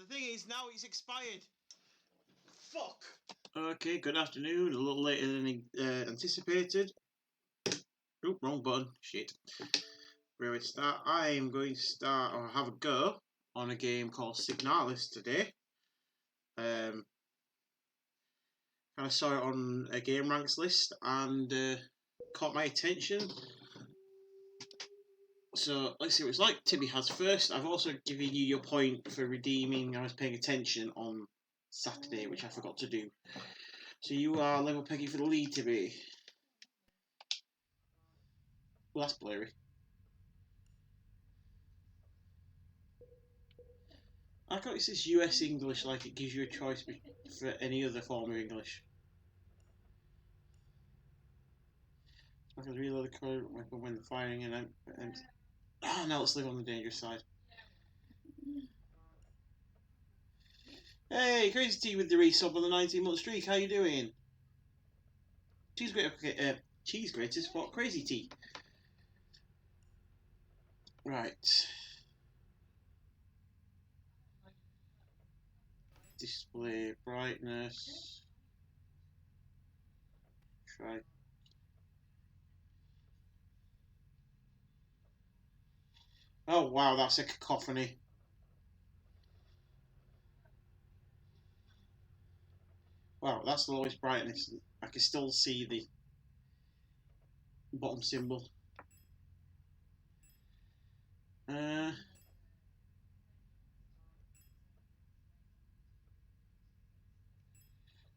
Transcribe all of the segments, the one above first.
the thing is, now it's expired. Fuck. Okay, good afternoon. A little later than anticipated. Oh, wrong button. Shit. Where we start? I am going to start or have a go on a game called Signalis today. Kind of saw it on a game ranks list and caught my attention. So let's see what it's like. Timmy has first. I've also given you your point for redeeming. I was paying attention on Saturday, which I forgot to do. So you are level pegging for the lead, Timmy. Well, that's blurry. I thought it says US English like it gives you a choice for any other form of English. I can reload the code when firing and now let's live on the dangerous side. Hey, Crazy T with the resub on the 19-month streak. How you doing? Cheese greatest for Crazy T. Right. Display brightness. Try. Oh wow, that's a cacophony. Wow, that's the lowest brightness. I can still see the bottom symbol.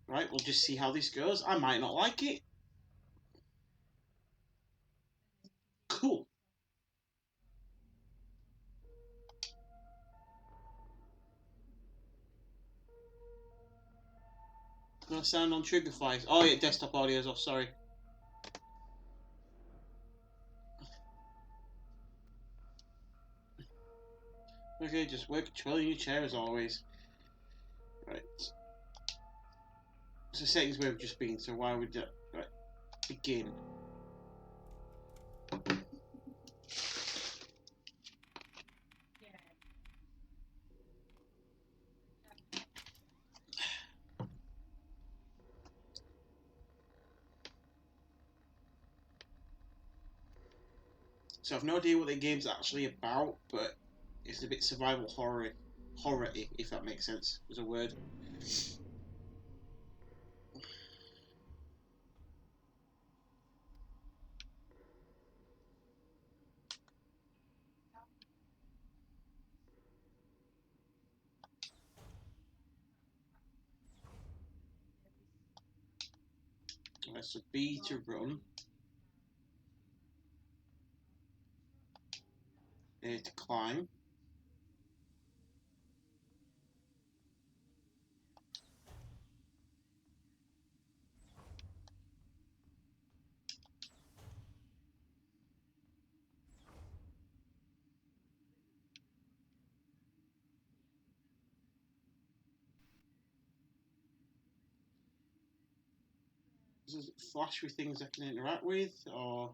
Right, we'll just see how this goes. I might not like it. Cool. No sound on trigger flags. Oh yeah, desktop audio's off, sorry. Okay, just work controlling your chair as always. Right. So settings we've just been, so why would that... Right. Begin. So I've no idea what the game's actually about, but it's a bit survival horror, if that makes sense as a word. Right, so B to run, A to climb. Does it flash with things I can interact with, or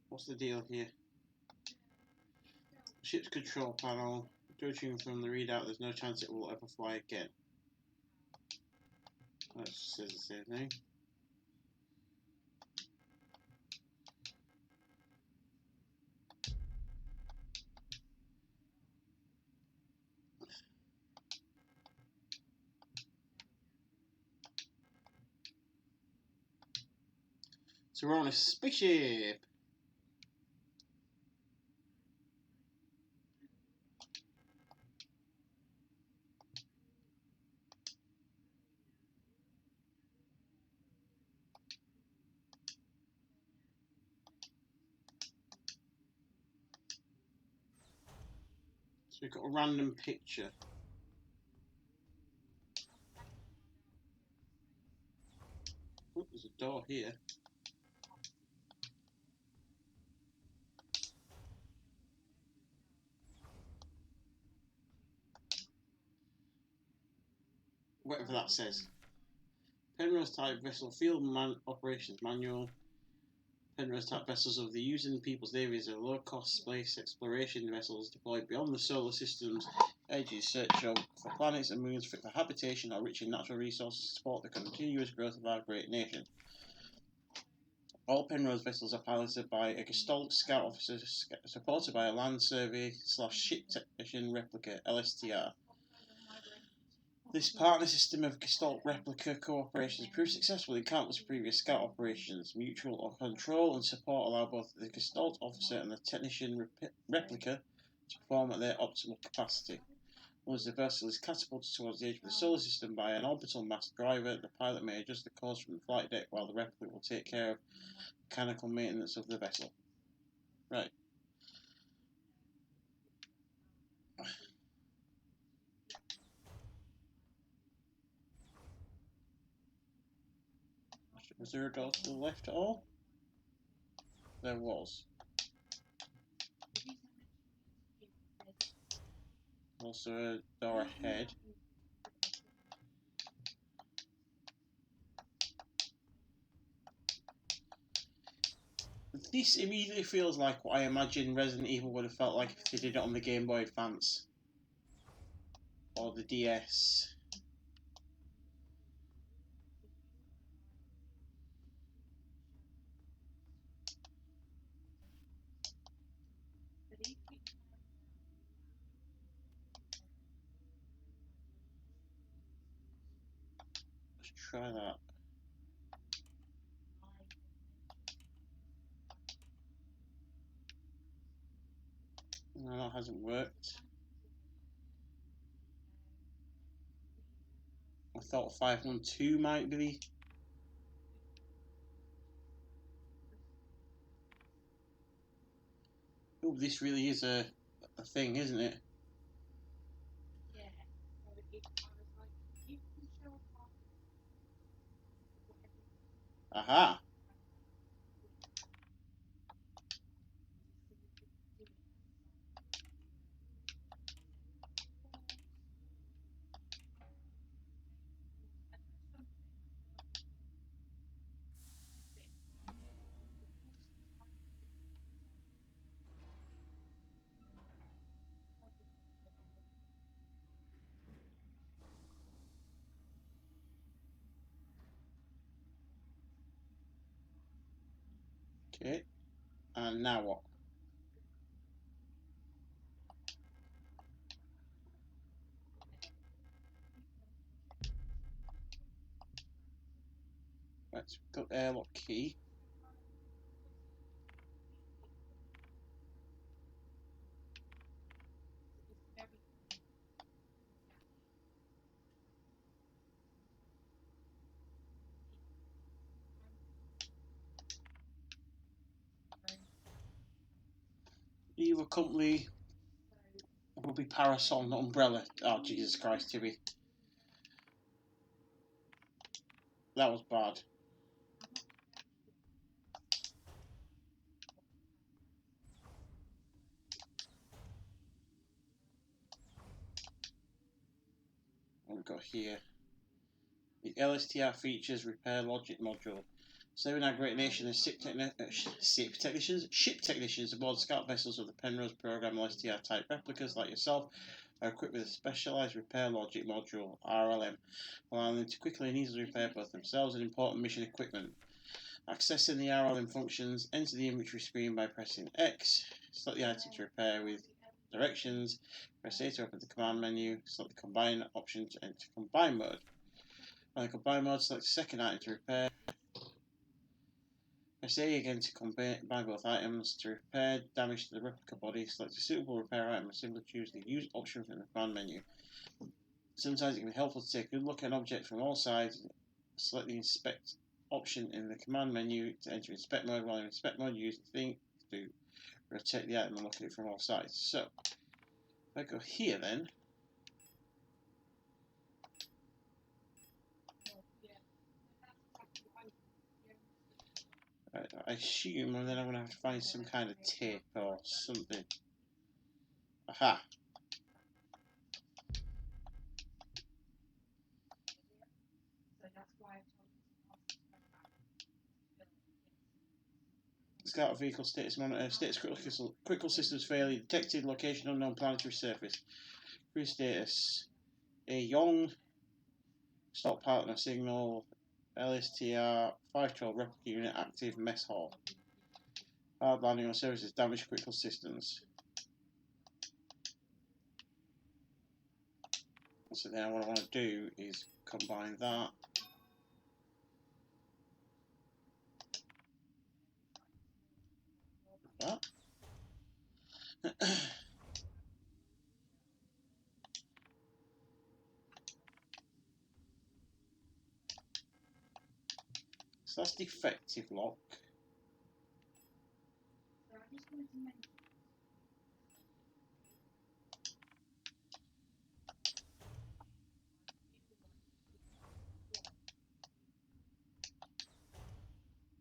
what's the deal here? Ship's control panel. Judging from the readout, there's no chance it will ever fly again. That says the same thing. So we're on a spaceship. So we've got a random picture. Oh, there's a door here. Whatever that says. Penrose type vessel field operations manual. Penrose type vessels of the using people's navies are low-cost space exploration vessels deployed beyond the solar system's edges, search for planets and moons fit for habitation or rich in natural resources to support the continuous growth of our great nation. All Penrose vessels are piloted by a Gestalt scout officer supported by a land survey/ship technician replica (LSTR). This partner system of Gestalt replica cooperation has proved successful in countless previous scout operations. Mutual control and support allow both the Gestalt officer and the technician replica to perform at their optimal capacity. Once the vessel is catapulted towards the edge of the solar system by an orbital mass driver, the pilot may adjust the course from the flight deck while the replica will take care of mechanical maintenance of the vessel. Right. Was there a door to the left at all? There was. Also a door ahead. This immediately feels like what I imagine Resident Evil would have felt like if they did it on the Game Boy Advance. Or the DS. Let's try that. No, that hasn't worked. I thought 512 might be. Oh, this really is a thing, isn't it? Aha! Okay. And now what? Let's put airlock key. Either company will be Parasol, not Umbrella. Oh, Jesus Christ, Tibby. That was bad. What we've got here. The LSTR features repair logic module. Serving our great nation as ship technicians aboard scout vessels of the Penrose program LSTR type replicas like yourself are equipped with a specialised repair logic module, RLM, allowing them to quickly and easily repair both themselves and important mission equipment. Accessing the RLM functions, enter the inventory screen by pressing X, select the item to repair with directions, press A to open the command menu, select the combine option to enter combine mode. On the combine mode, select the second item to repair. Press A again to combine both items. To repair damage to the replica body, select a suitable repair item and simply choose the use option from the command menu. Sometimes it can be helpful to take a good look at an object from all sides. Select the inspect option in the command menu to enter inspect mode. While in inspect mode, use the thing to rotate the item and look at it from all sides. So, if I go here then, I assume then I'm going to have to find some kind of tape or something. Aha! Scout vehicle status monitor. Status critical systems failure. Detected location unknown planetary surface. Crew status. A Young. Stop partner signal. LSTR 512 replica unit active mess hall. Hard landing on services. Damaged critical systems. So now what I want to do is combine that. That. So that's defective lock.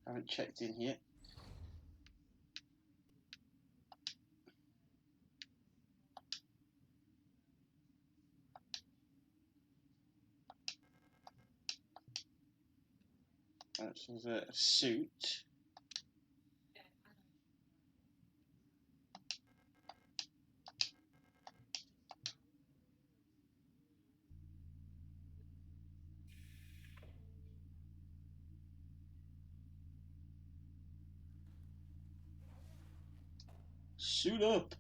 Haven't checked in yet. Right, so there's a suit. Suit up.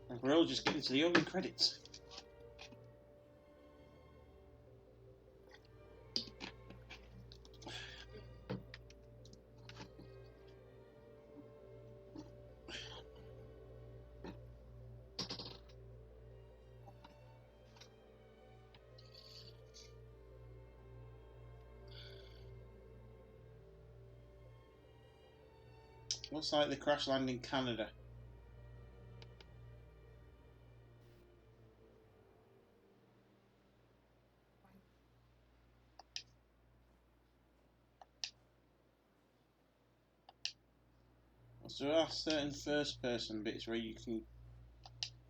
And we're all just getting to the opening credits. Looks like the crash landed in Canada. So there are certain first person bits where you can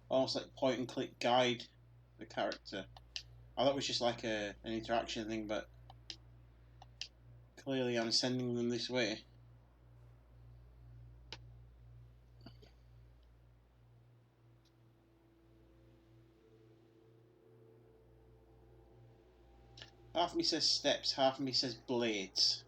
almost like point and click guide the character. I thought it was just like an interaction thing, but clearly I'm sending them this way. Half of me says steps, half of me says blades.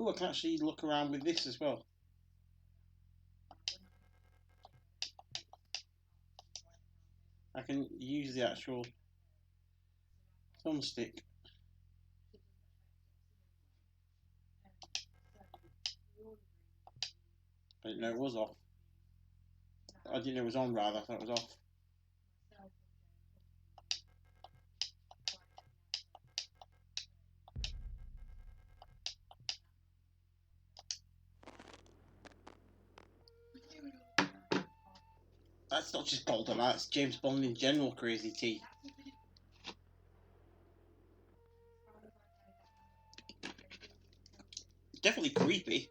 Oh, I can actually look around with this as well. I can use the actual thumbstick. I didn't know it was off. I didn't know it was on, rather. I thought it was off. That's not just Golden, that's James Bond in general, Crazy T. Definitely creepy.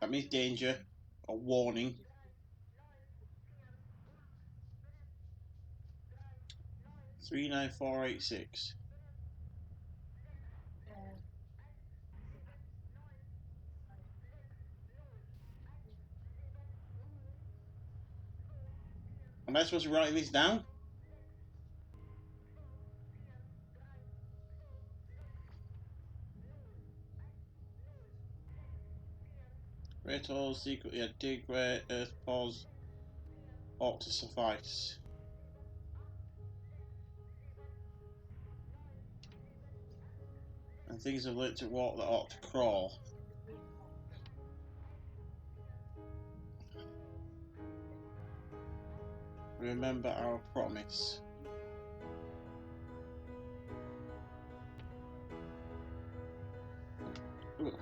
That means danger or warning. $39486. Am I supposed to write this down? Great holes secretly a dig where Earth pause ought to suffice. And things have learnt to walk that ought to crawl. Remember our promise. Ooh.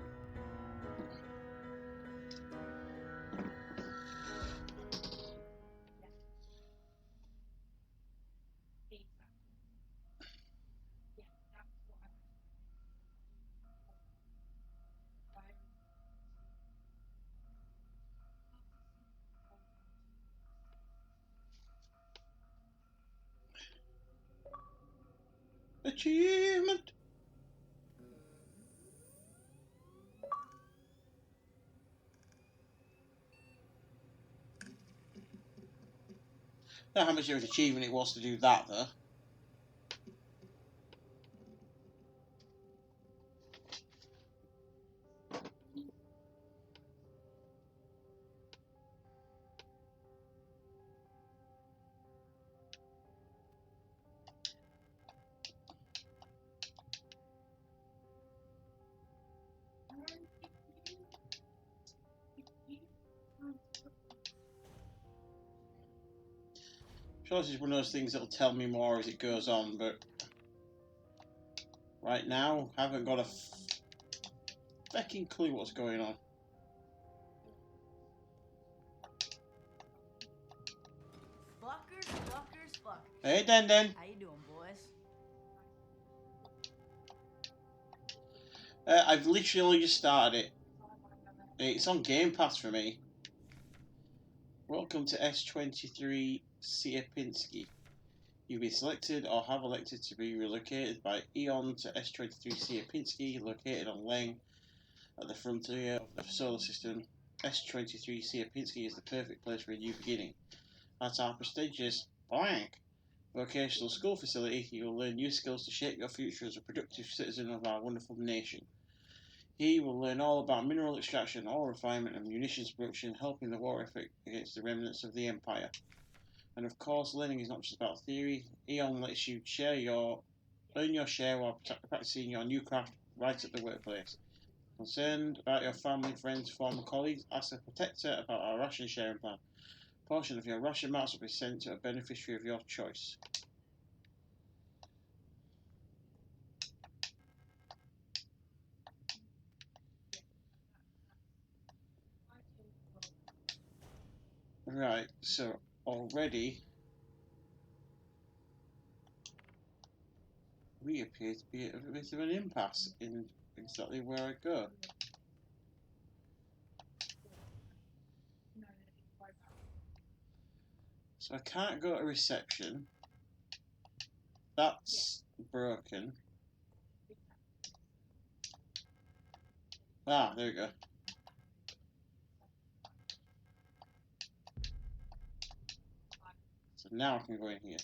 Achievement! Not how much of an achievement it was to do that, though. I'm sure this is one of those things that'll tell me more as it goes on, but right now, I haven't got a fucking clue what's going on. Fuckers. Hey, Den. How you doing, boys? I've literally just started it. It's on Game Pass for me. Welcome to S23 Sierpinski. You've been selected or have elected to be relocated by Eon to S23 Sierpinski, located on Leng at the frontier of the solar system. S23 Sierpinski is the perfect place for a new beginning. At our prestigious blank vocational school facility, you will learn new skills to shape your future as a productive citizen of our wonderful nation. Here you will learn all about mineral extraction, ore refinement and munitions production, helping the war effort against the remnants of the Empire. And of course, learning is not just about theory. Eon lets you learn your share while practicing your new craft right at the workplace. Concerned about your family, friends, former colleagues, ask the protector about our ration sharing plan. A portion of your ration marks will be sent to a beneficiary of your choice. Right, so already we appear to be at a bit of an impasse in exactly where I go. So I can't go to reception. That's broken. Ah, there we go. So now I can go in here.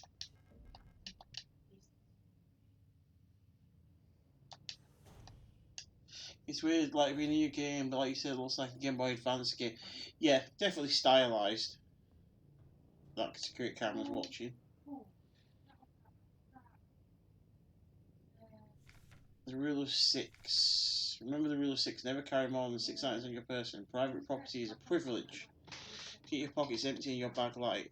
It's weird, like being a new game, but like you said, it looks like a Game Boy Advance game. Yeah, definitely stylized. That security camera's watching. The rule of 6. Remember the rule of 6. Never carry more than 6 items on your person. Private property is a privilege. Keep your pockets empty and your bag light.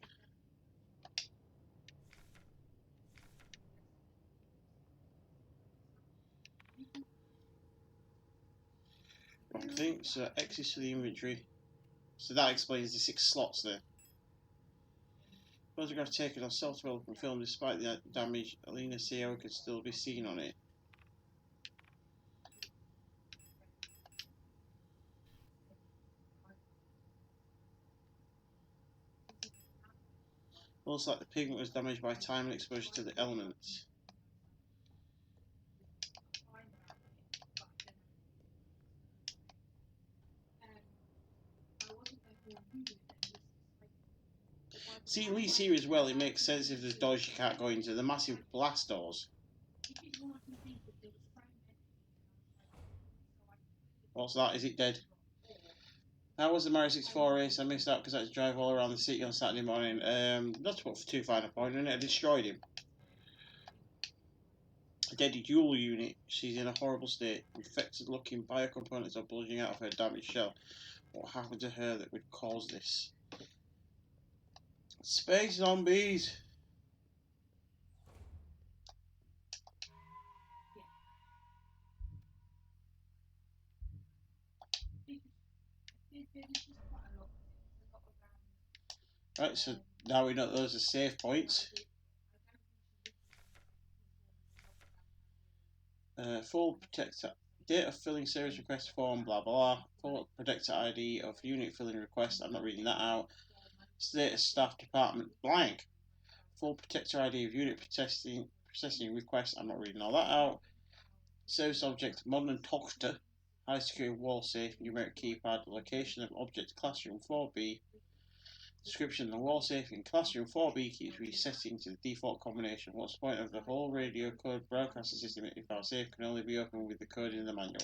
Wrong thing. So access to the inventory. So that explains the 6 slots there. Photograph taken on self-development film. Despite the damage, Alina Sierra could still be seen on it. Looks like the pigment was damaged by time and exposure to the elements. See, in Lee's here as well, it makes sense if there's doors you can't go into. The massive blast doors. What's that? Is it dead? How was the Mario 64 race? I missed out because I had to drive all around the city on Saturday morning. Not to put too fine a point on it, I destroyed him. A dead dual unit. She's in a horrible state. Infected looking biocomponents are bulging out of her damaged shell. What happened to her that would cause this? Space zombies! Right, so now we know those are save points. Full protector. Date of filling service request form, blah blah. Full protector ID of unit filling request. I'm not reading that out. Status staff department blank. Full protector ID of unit processing request. I'm not reading all that out. Service object modern toaster. High security wall safe. Numeric keypad. Location of object classroom 4B. Description: the wall safe in classroom 4B keeps resetting to the default combination. What's the point of the whole radio code broadcasting system if our safe can only be opened with the code in the manual?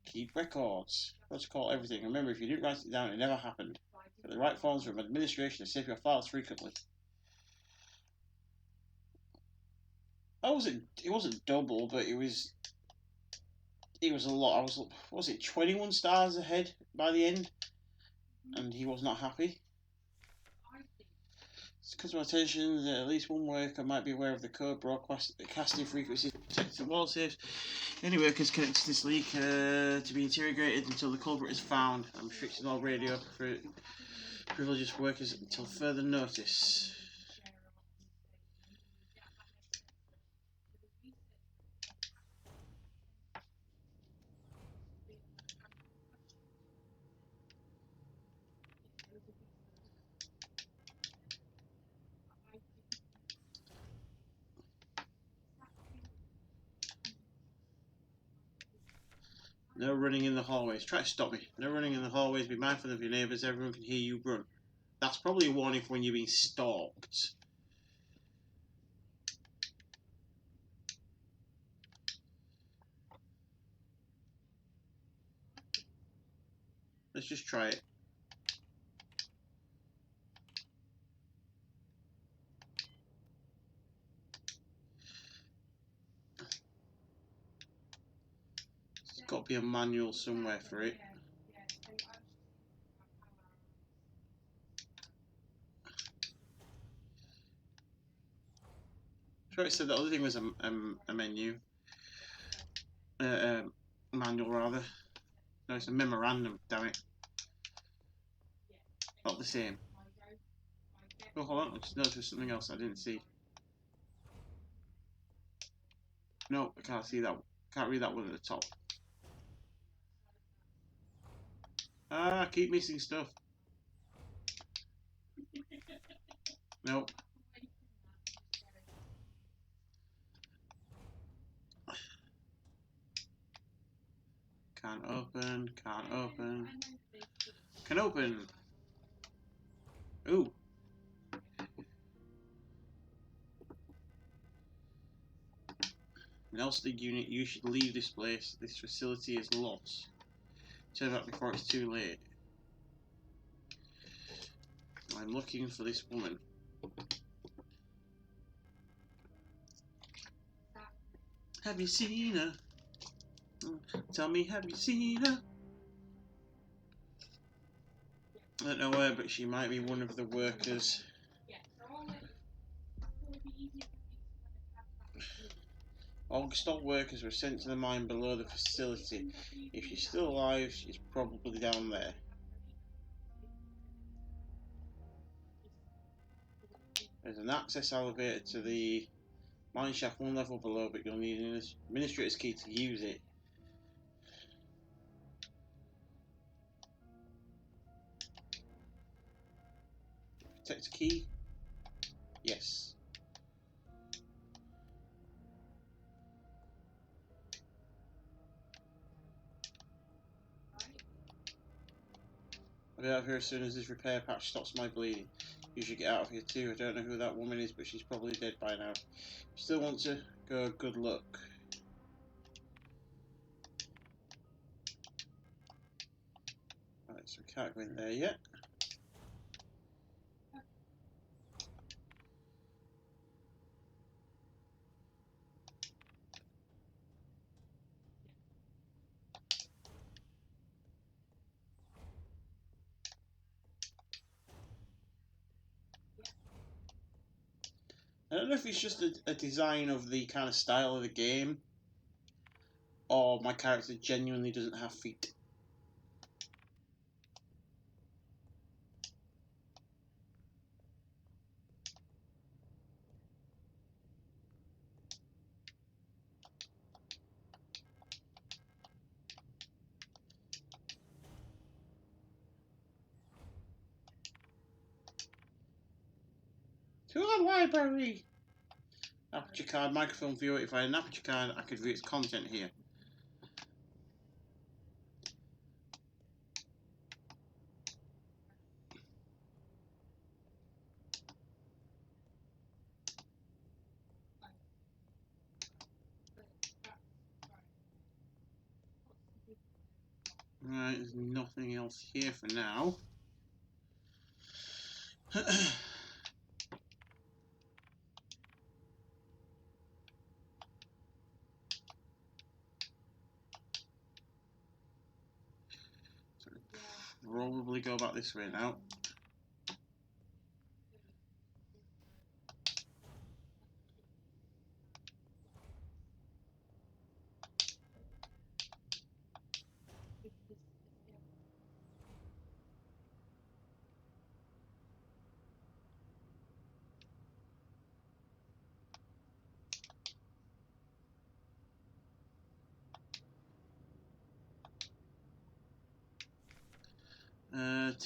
Keep records. Protocol everything. Remember, if you didn't write it down, it never happened. Get the right forms from administration to save your files frequently. It wasn't double, but it was a lot. Was it 21 stars ahead by the end? And he was not happy. It's customer attention that at least one worker might be aware of the code broadcasting frequency protected wall safes. Any workers connected to this leak to be interrogated until the culprit is found. I'm restricting all radio privileges for workers until further notice. No running in the hallways. Try to stop me. No running in the hallways. Be mindful of your neighbours. Everyone can hear you run. That's probably a warning for when you're being stalked. Let's just try it. There's got to be a manual somewhere for it. Sure, it said the other thing was a menu. Manual rather. No, it's a memorandum, damn it. Not the same. Oh, hold on, I just noticed there's something else I didn't see. No, I can't see that. Can't read that one at the top. Ah, I keep missing stuff. Nope. Can't open, can't open. Can open! Ooh. Nelson unit, you should leave this place. This facility is lost. Turn back before it's too late. I'm looking for this woman. Have you seen her? Tell me, have you seen her? I don't know where, but she might be one of the workers. All stock workers were sent to the mine below the facility. If she's still alive, she's probably down there. There's an access elevator to the mine shaft one level below, but you'll need an administrator's key to use it. Protect key? Yes. I'll be out of here as soon as this repair patch stops my bleeding. You should get out of here too. I don't know who that woman is, but she's probably dead by now. If you still want to go, good luck. Right, so we can't go in there yet. I don't know if it's just a design of the kind of style of the game, or my character genuinely doesn't have feet. To our library! Aperture card, microphone viewer. If I had an aperture card, I could view its content here. Right, there's nothing else here for now. Probably go back this way now.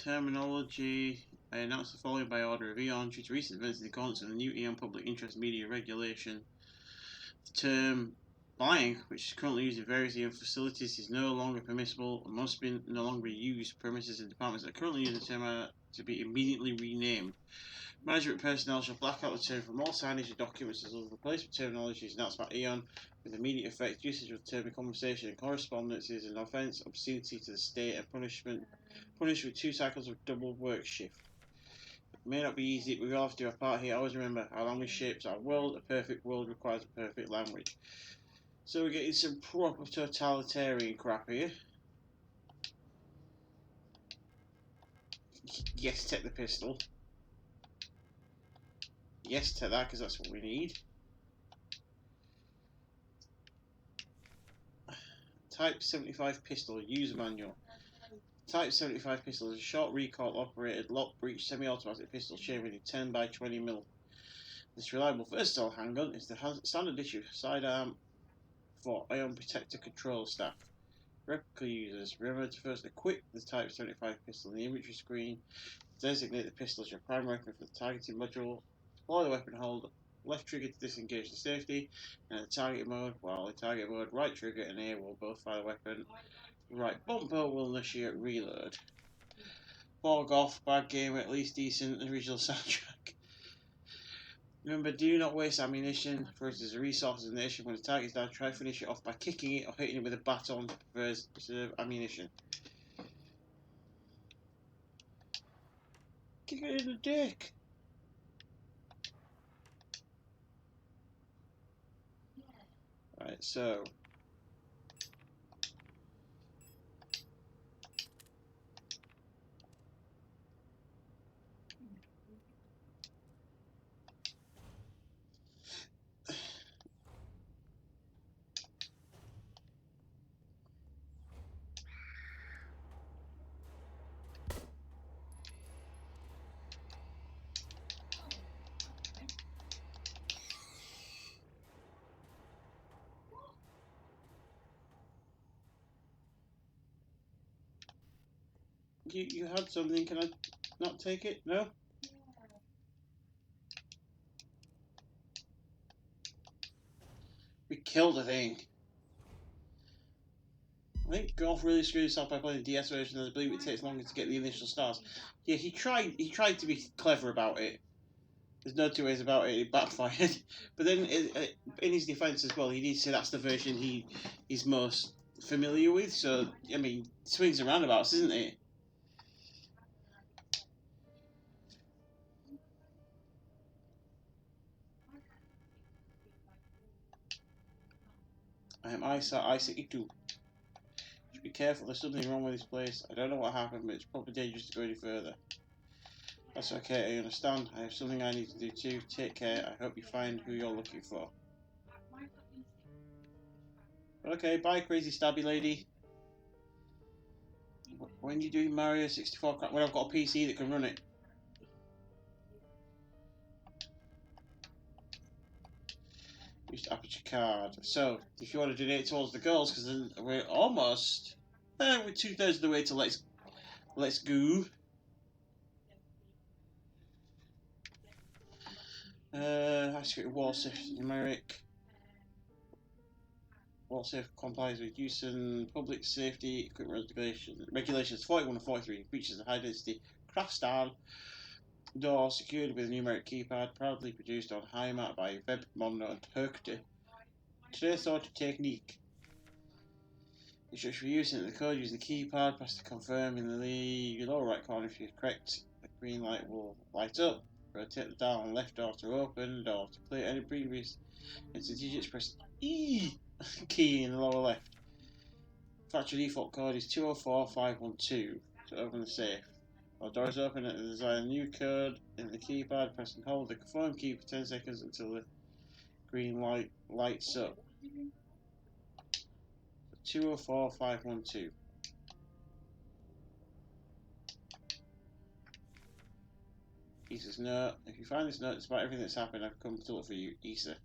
Terminology. I announce the following by order of Eon. Due to recent events in accordance with the new Eon Public Interest Media Regulation, the term buying, which is currently used in various Eon facilities, is no longer permissible and must be no longer used. Premises and departments that currently use the term are to be immediately renamed. Management personnel shall black out the term from all signage and documents as other replacement terminology is announced by Eon with immediate effect. Usage of the term in conversation and correspondence is an offence, obscenity to the state, and punished with 2 cycles of double work shift. It may not be easy, we all have to do our part here. Always remember, our language shapes our world. A perfect world requires a perfect language. So we're getting some proper totalitarian crap here. Yes, take the pistol. Yes to that, because that's what we need. Type 75 pistol, user manual. Type 75 pistol is a short recoil operated lock breech semi-automatic pistol chambered in 10 by 20 mm. This reliable versatile handgun is the standard issue sidearm for Ion Protector control staff. Replica users, remember to first equip the Type 75 pistol in the inventory screen. Designate the pistol as your primary weapon for the targeting module. Deploy the weapon, hold left trigger to disengage the safety, and the target mode, while in target mode, right trigger and A will both fire the weapon. Right bumper will initiate reload. Bog off, bad game, at least decent original soundtrack. Remember, do not waste ammunition, for it is a resource in the nation. When the target is down, try to finish it off by kicking it or hitting it with a baton to preserve ammunition. Kick it in the dick! Right, so You had something. Can I not take it? No? We killed the thing. I think Golf really screwed himself by playing the DS version, and I believe it takes longer to get the initial stars. Yeah, he tried to be clever about it. There's no two ways about it. It backfired. But then, in his defence as well, he did say that's the version he's most familiar with. So I mean, swings and roundabouts, isn't it? Isaac Itu. Should be careful. There's something wrong with this place. I don't know what happened, but it's probably dangerous to go any further. That's okay, I understand. I have something I need to do too. Take care. I hope you find who you're looking for. Okay, bye, crazy stabby lady. When you do Mario 64, when I've got a PC that can run it. Use the aperture card. So, if you want to donate towards the girls, because then we're almost, we're 2/3 of the way to let's go. High security wall safe numeric. Wall safe complies with use and public safety equipment regulations 41 and 43. Features a high density craft style door secured with a numeric keypad, proudly produced on Heimat by Web Mono and Herkte. Today's sort of technique. Instruction for using the code, use the keypad, press to confirm in the lower right corner. If you're correct, the green light will light up. Rotate the dial on left door to open, door to clear any previous enter digits, press E key in the lower left. Factory default code is 204512 to open the safe. While the door is open, design a new code in the keypad, press and hold the confirm key for 10 seconds until the green light lights up. 204512. Isa's note. If you find this note, despite everything that's happened, I've come to look for you, Isa.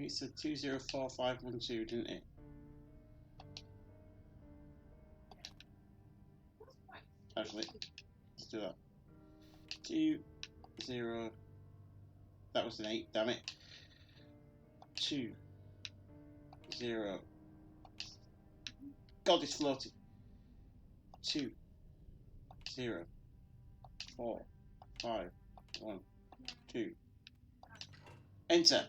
It said 204512, didn't it? Actually, let's do that. 20. That was an 8, damn it. 20. God, it's floating. 2 0 4 5 1 2. Enter.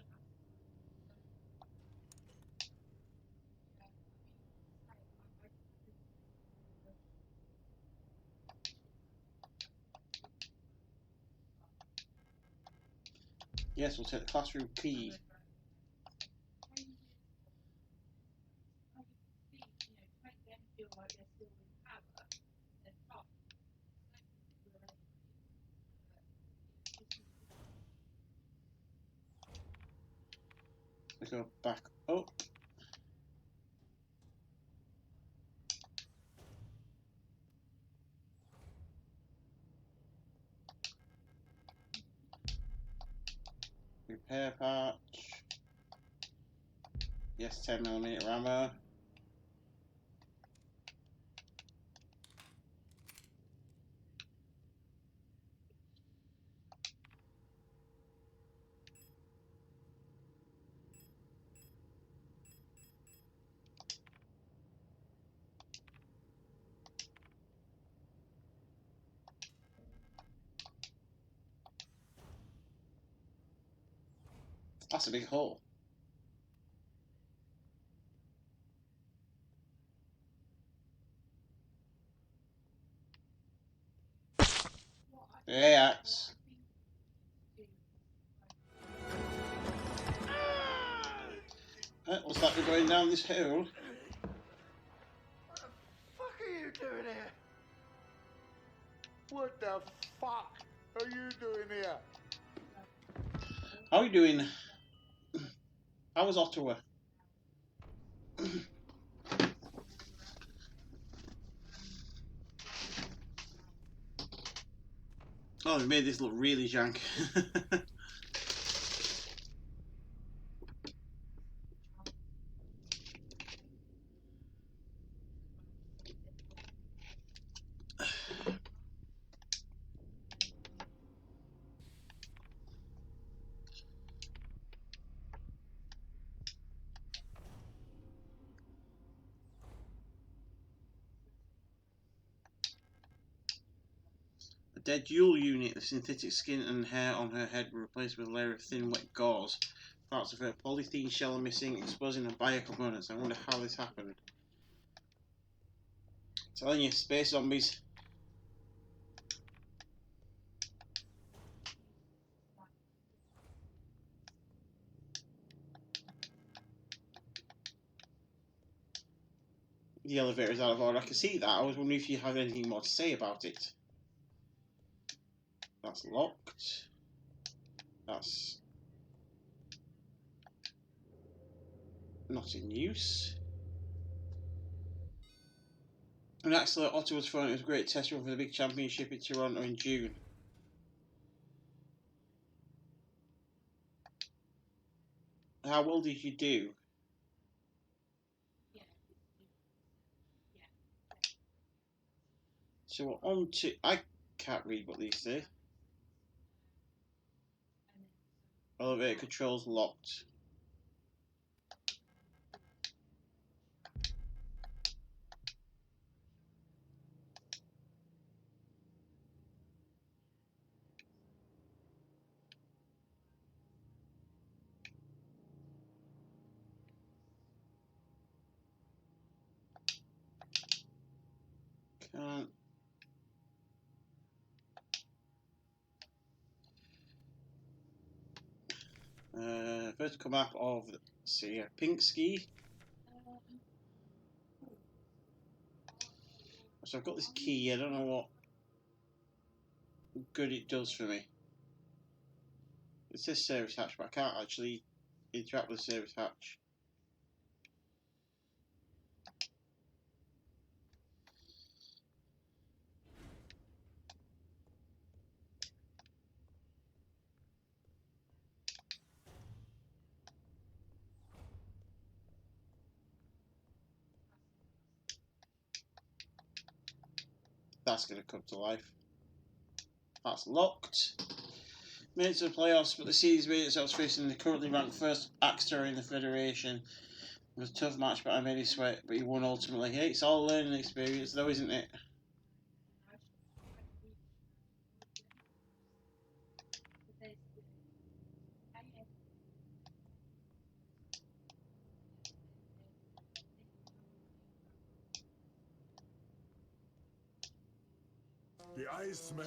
Yes, we'll take the classroom key. We go back up. Repair patch. Yes, 10mm ammo. That's a big hole. Yeah, axe. What's that? We're going down this hill. What the fuck are you doing here? How are you doing? How was Ottawa? Oh, they made this look really jank. A dead Yule unit, the synthetic skin and hair on her head were replaced with a layer of thin wet gauze. Parts of her polythene shell are missing, exposing her biocomponents. I wonder how this happened. Telling you, space zombies. The elevator is out of order. I can see that. I was wondering if you have anything more to say about it. That's locked. That's not in use. An accident at Ottawa's front. It was a great test run for the big championship in Toronto in June. How well did you do? So we're on to... I can't read what these say. Elevator controls locked. Can't... vertical map of, see, a pink ski. So I've got this key, I don't know what good it does for me. It says service hatch, but I can't actually interact with the service hatch. That's going to come to life. That's locked. Made it to the playoffs, but the series made itself facing the currently ranked first actor in the Federation. It was a tough match, but I made him sweat, but he won ultimately. Hey, it's all learning experience though, isn't it? The Iceman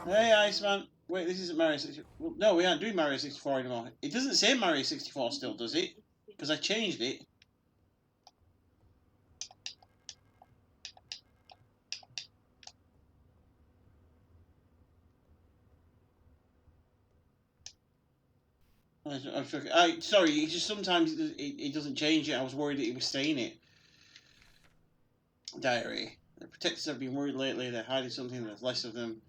Hey, Iceman. Wait, this isn't Mario 64. Well, no, we aren't doing Mario 64 anymore. It doesn't say Mario 64 still, does it? Because I changed it. Sorry, it just sometimes it doesn't change it. I was worried that it was staying it. Diary. The protectors have been worried lately. They're hiding something. There's less of them.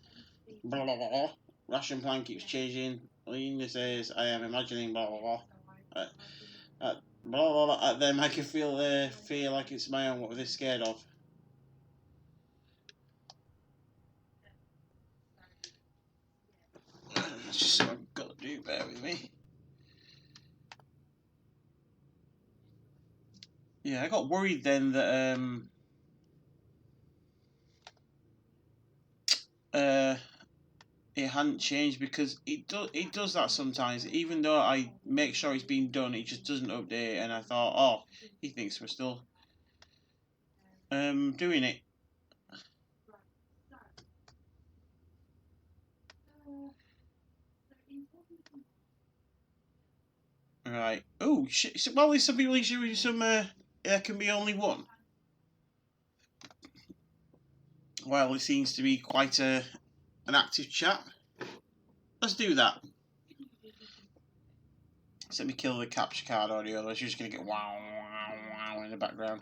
Blah blah blah. Ration plan keeps changing. Lena says, "I am imagining blah blah blah." Blah blah blah. At them, I can feel their fear like it's my own. What were they scared of? That's just something I've got to do. Bear with me. Yeah, I got worried then that it hadn't changed, because it does that sometimes. Even though I make sure it's been done, it just doesn't update. And I thought, oh, he thinks we're still doing it. Right. Oh shit. So, well, there's some people issuing some. There can be only one. Well, it seems to be quite a an active chat. Let's do that. Let's let me kill the capture card audio, otherwise you're just going to get wow, wow, wow in the background.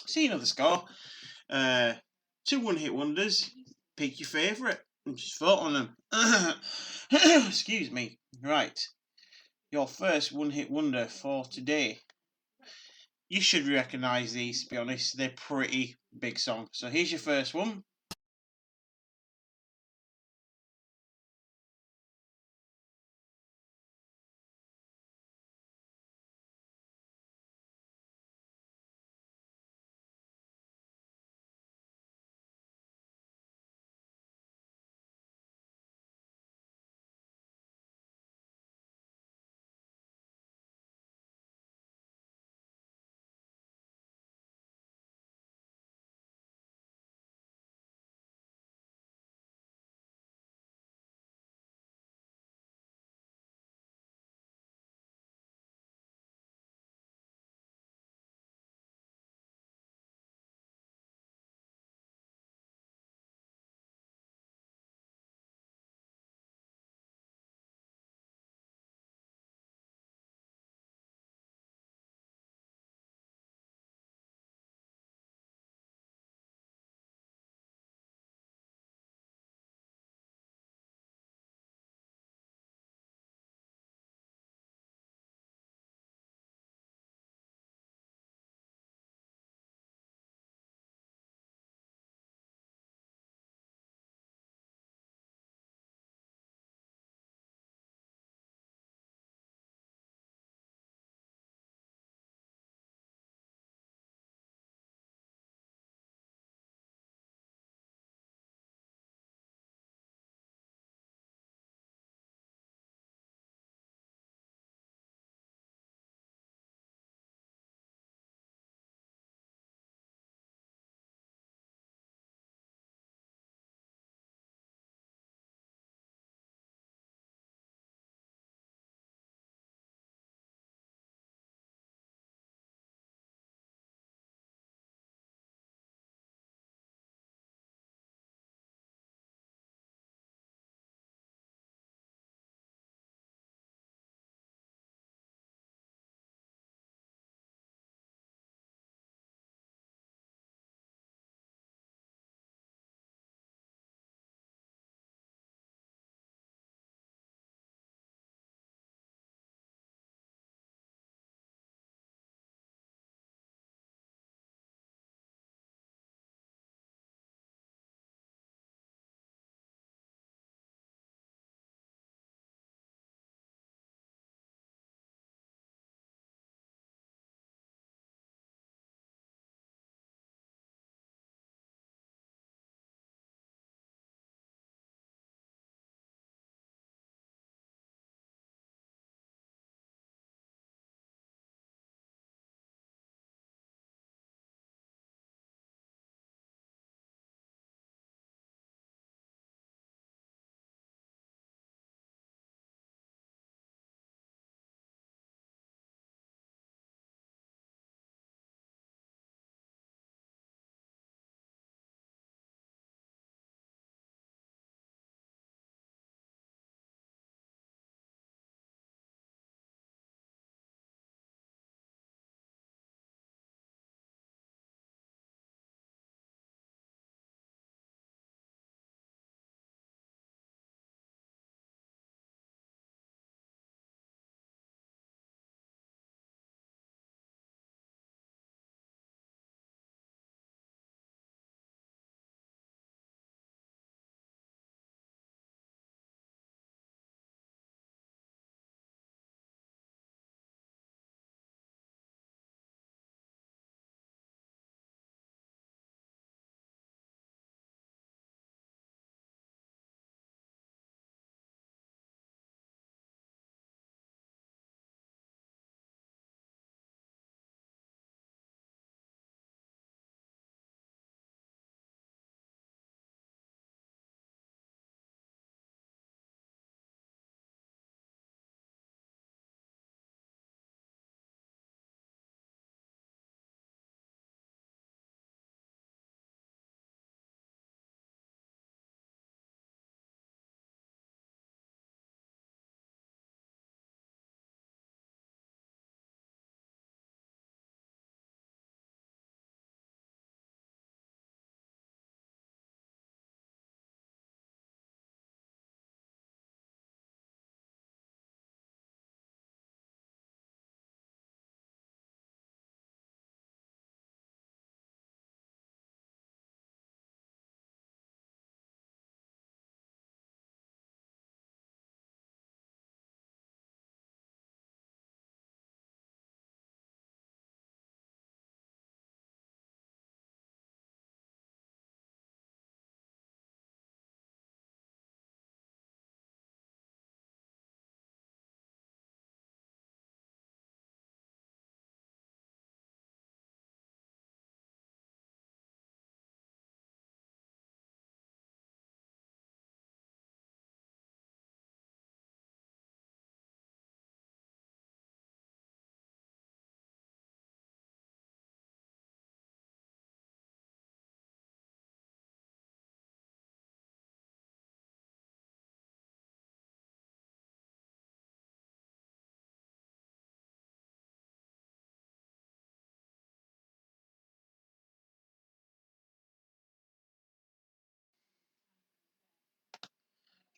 See another score. 2 one-hit wonders. Pick your favourite and just vote on them. Excuse me. Right. Your first one-hit wonder for today. You should recognise these, to be honest. They're pretty big songs. So here's your first one.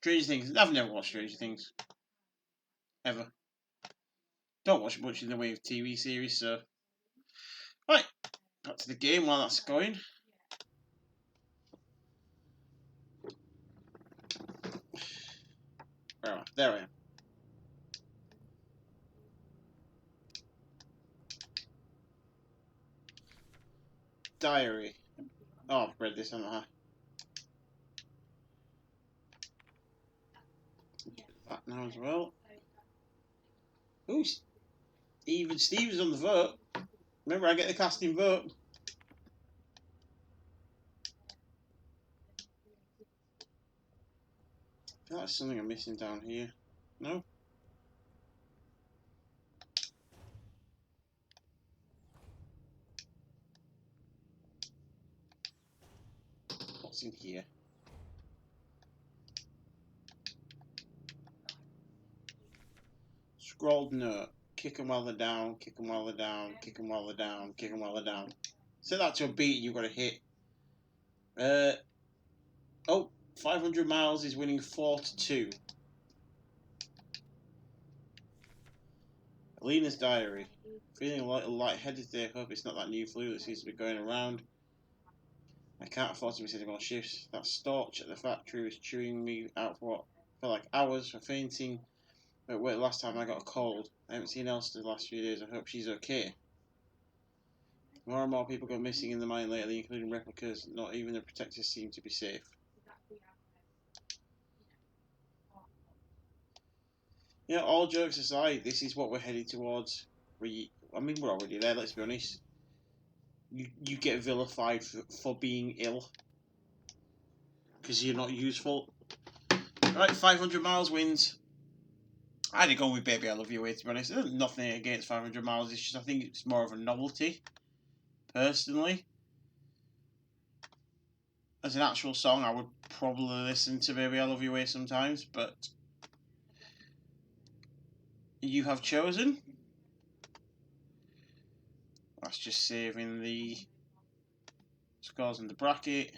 Stranger Things. I've never watched Stranger Things. Ever. Don't watch much in the way of TV series, so. Right, back to the game while that's going. Where am I? There I am. Diary. Oh, I've read this, haven't I? That now as well. Ooh, even Steve's on the vote. Remember, I get the casting vote. I feel like there's something I'm missing down here. No? What's in here? Scrolled note. Kick them while they're down, kick them while they're down, kick them while they're down, kick them while they're down. Set that to a beat and you've got to hit. Oh, 500 miles is winning 4-2. Alina's diary. Feeling a little lightheaded today. Hope it's not that new flu that seems to be going around. I can't afford to miss any more shifts. That storch at the factory was chewing me out for what felt like hours for fainting. But wait, last time I got a cold. I haven't seen Elsa the last few days. I hope she's okay. More and more people go missing in the mine lately, including replicas. Not even the protectors seem to be safe. Yeah, all jokes aside, this is what we're headed towards. I mean, we're already there, let's be honest. You get vilified for being ill. Because you're not useful. Right, 500 miles wins. I'd have gone with Baby I Love You Way, to be honest. There's nothing against 500 miles, it's just I think it's more of a novelty. Personally. As an actual song, I would probably listen to Baby I Love You Way sometimes, but you have chosen. That's just saving the scores in the bracket.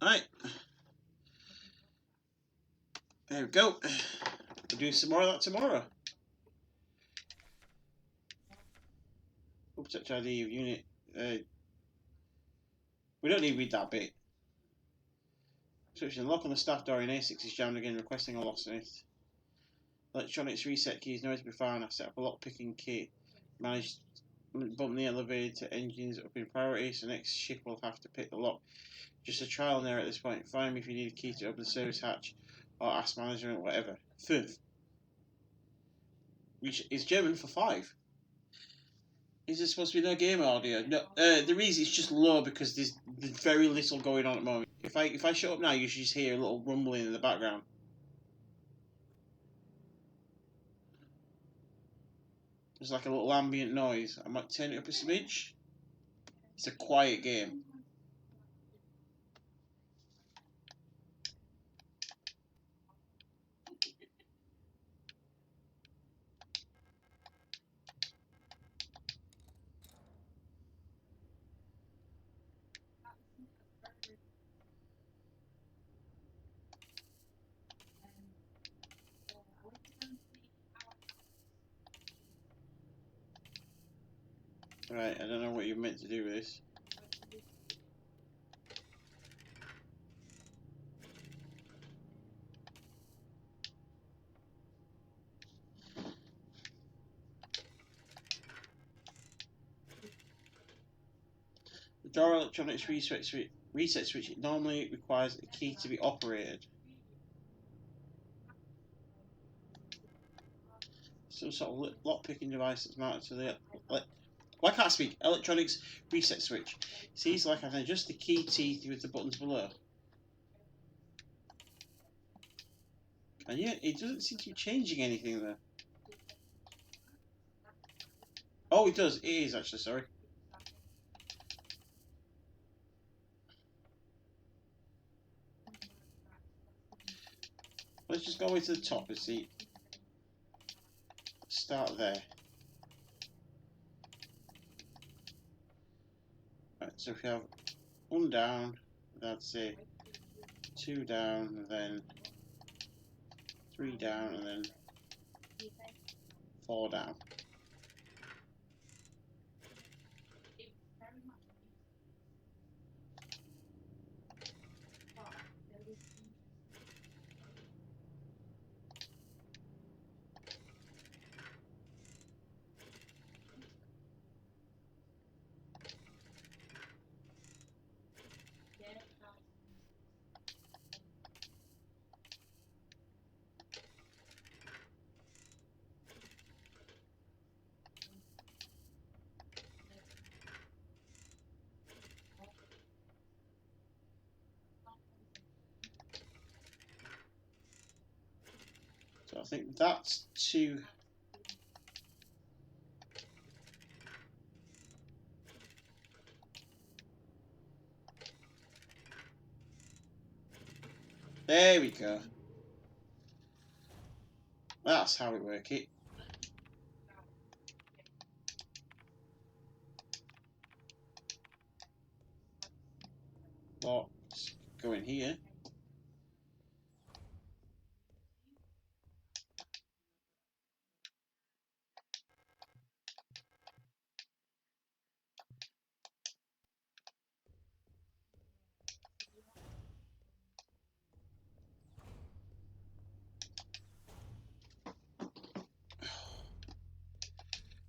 Right. There we go. We'll do some more of that tomorrow. Protect ID of unit. We don't need to read that bit. Switching lock on the staff door in A6 is jammed again, requesting a loss in it. Electronics reset keys nowhere to be found. I set up a lock picking key. Managed bump the elevator engines up in priority, so next ship will have to pick the lock. Just a trial and error at this point. Find me if you need a key to open the service hatch or ask management, whatever. 5. Which is German for 5. Is there supposed to be no game audio? No, there is. It's just low because there's very little going on at the moment. If I shut up now, you should just hear a little rumbling in the background. There's like a little ambient noise. I might turn it up a smidge. It's a quiet game. Right, I don't know what you're meant to do with this. The door electronics reset switch, it normally requires a key to be operated. Some sort of lock-picking device that's mounted to the... Why can't I speak? Electronics reset switch. Seems like I can adjust the key teeth with the buttons below. And yet, it doesn't seem to be changing anything there. Oh, it does. It is actually, sorry. Let's just go away to the top and see. Start there. Right, so if you have one down, that's it. 2 down, and then 3 down, and then 4 down. So I think that's 2. There we go. That's how we work it. Let's go in here.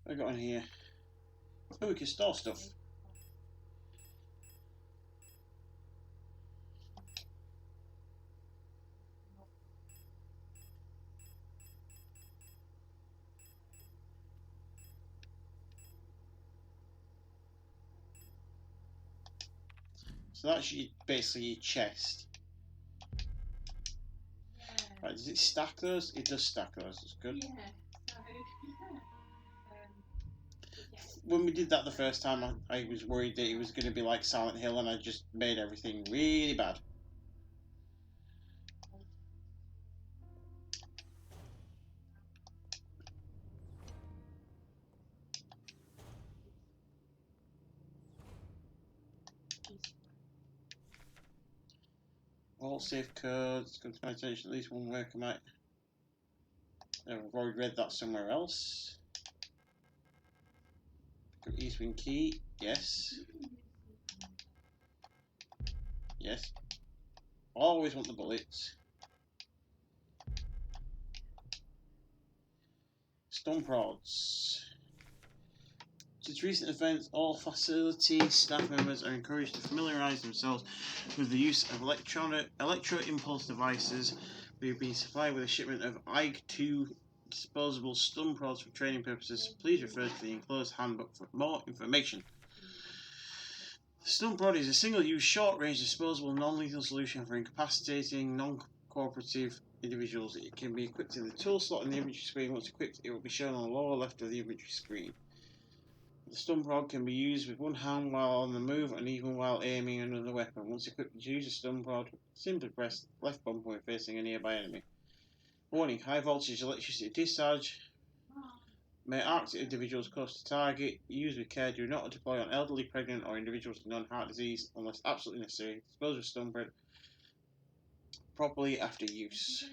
What have we got in here? Oh, we can store stuff. So that's basically your chest. Right, does it stack those? It does stack those, that's good. When we did that the first time, I was worried that it was going to be like Silent Hill, and I just made everything really bad. All safe codes, come to my attention, at least one worker might. I've already read that somewhere else. Pick up East Wing key, yes. Yes. Always want the bullets. Stump rods. Since recent events, all facility staff members are encouraged to familiarise themselves with the use of electro-impulse devices. We've been supplied with a shipment of IG-2 disposable stump rods for training purposes. Please refer to the enclosed handbook for more information. The stump rod is a single-use, short-range, disposable, non-lethal solution for incapacitating, non-cooperative individuals. It can be equipped in the tool slot in the inventory screen. Once equipped, it will be shown on the lower left of the inventory screen. The stump rod can be used with one hand while on the move and even while aiming another weapon. Once equipped to use a stump rod, simply press the left bumper when facing a nearby enemy. Warning, high voltage electricity discharge may arc individuals close to target. Use with care. Do not deploy on elderly, pregnant or individuals with non-heart disease unless absolutely necessary. Dispose of stump rod properly after use.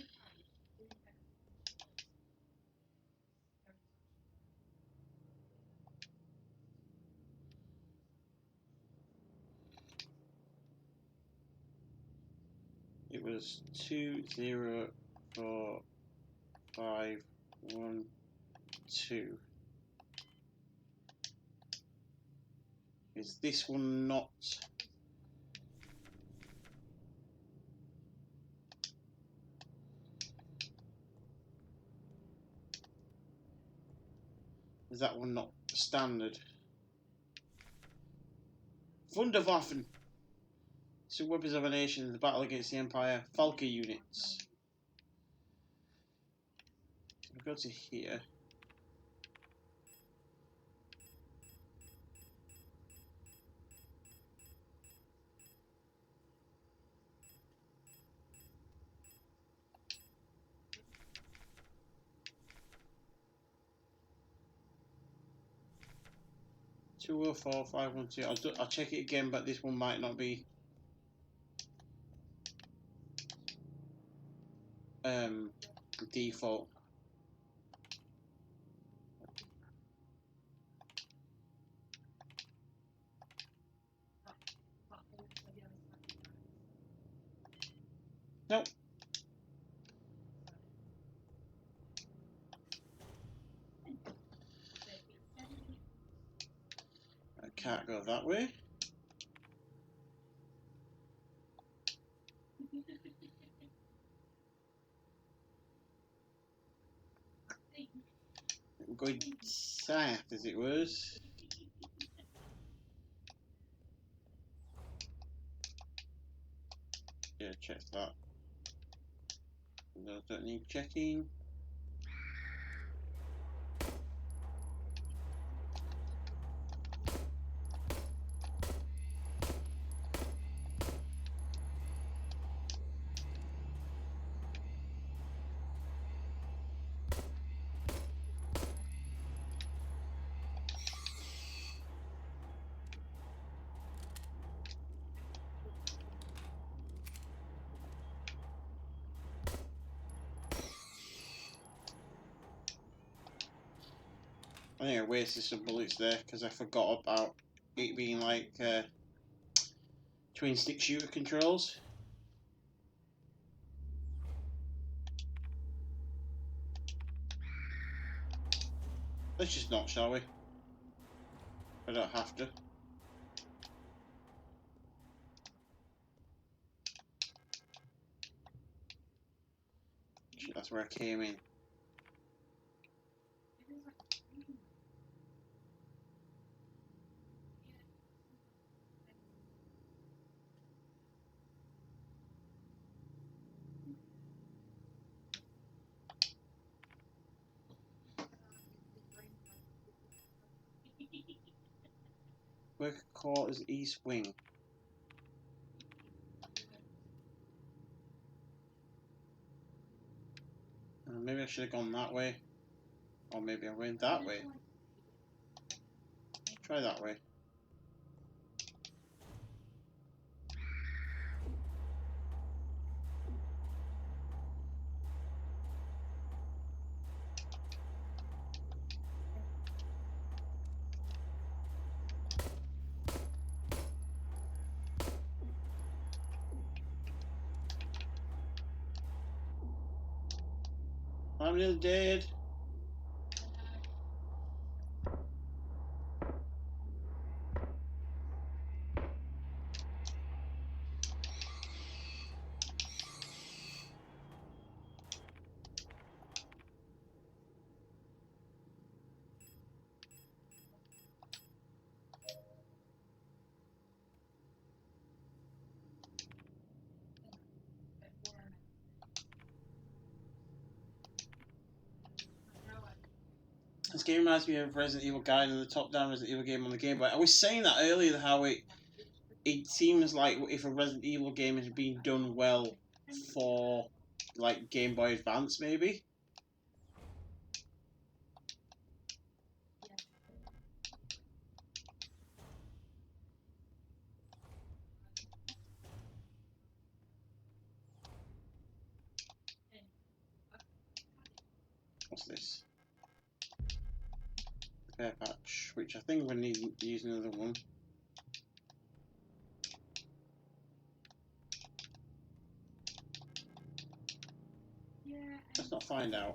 It was 204512. Is this one not? Is that one not standard? Wunderwaffen. So weapons of a nation in the battle against the Empire. Falke units. We'll go to here. Two 204,512. I'll check it again, but this one might not be. default. Nope. I can't go that way. I'm going south as it was. Yeah, check that. Those don't need checking. I think I wasted some bullets there because I forgot about it being like twin stick shooter controls. Let's just not, shall we? I don't have to. Shit, that's where I came in. Worker quarters east wing. Maybe I should have gone that way. Or maybe I went that way. Try that way. I'm nearly dead. This game reminds me of Resident Evil Guide and the top-down Resident Evil game on the Game Boy. I was saying that earlier, how it seems like if a Resident Evil game is being done well for like Game Boy Advance, maybe. What's this? Repair patch, which I think we need to use another one. Let's not find out.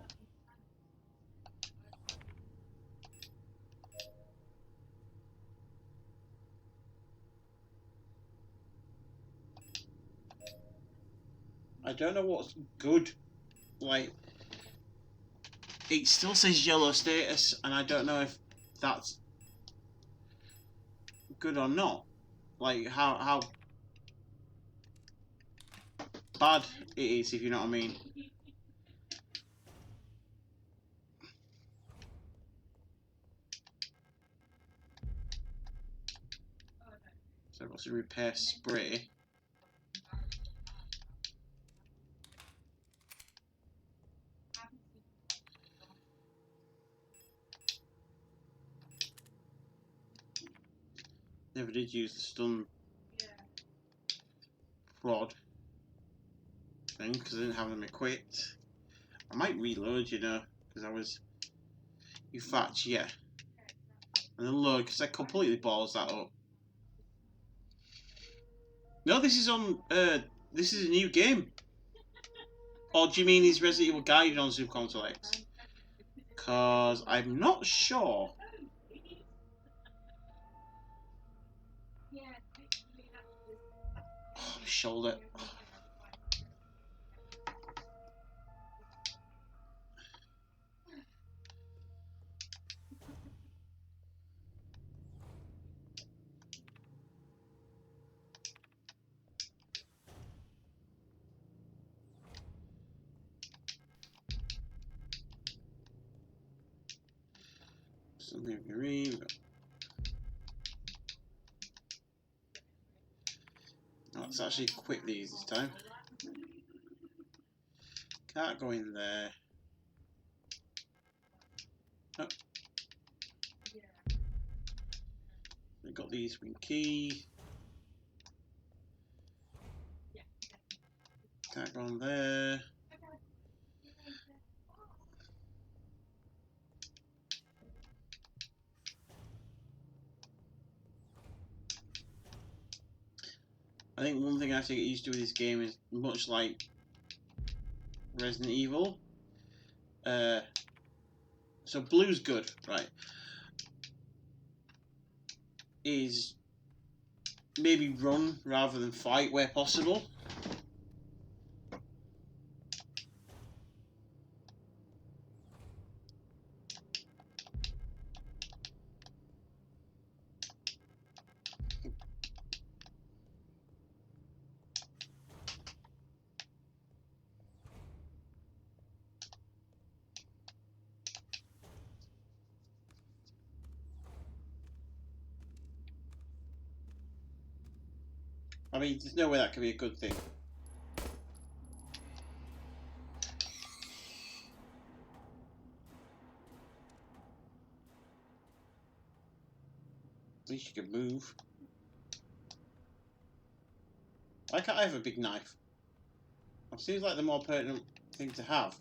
I don't know what's good. Like, it still says yellow status, and I don't know if that's good or not. Like, how bad it is, if you know what I mean. So what's a repair spray? Never did use the stun rod thing because I didn't have them equipped. I might reload, you know, because I was... In fact, yeah. And then load, because that completely balls that up. No, this is on... this is a new game. Or do you mean is Resident Evil Guide on Zoom Console X? Because I'm not sure. Oh, my shoulder. Something green. Oh, it's actually quick these this time. Can't go in there. Oh. We've got these with key. Can't go on there. I think one thing I have to get used to with this game is much like Resident Evil. So blue's good, right? Is maybe run rather than fight where possible. I mean, there's no way that could be a good thing. At least you can move. Why can't I have a big knife? It seems like the more pertinent thing to have.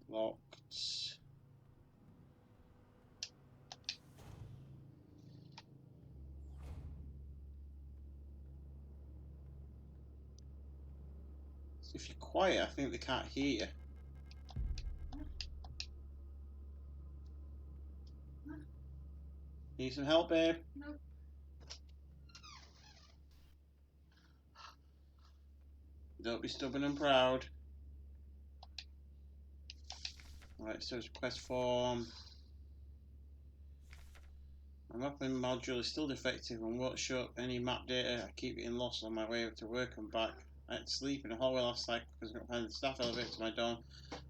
Locked. If you're quiet, I think they can't hear you. Need some help, babe? No. Don't be stubborn and proud. Right, so it's request form. My mapping module is still defective and won't show up any map data. I keep getting lost on my way to work and back. I had to sleep in a hallway last night because I couldn't find the staff elevator to my dorm.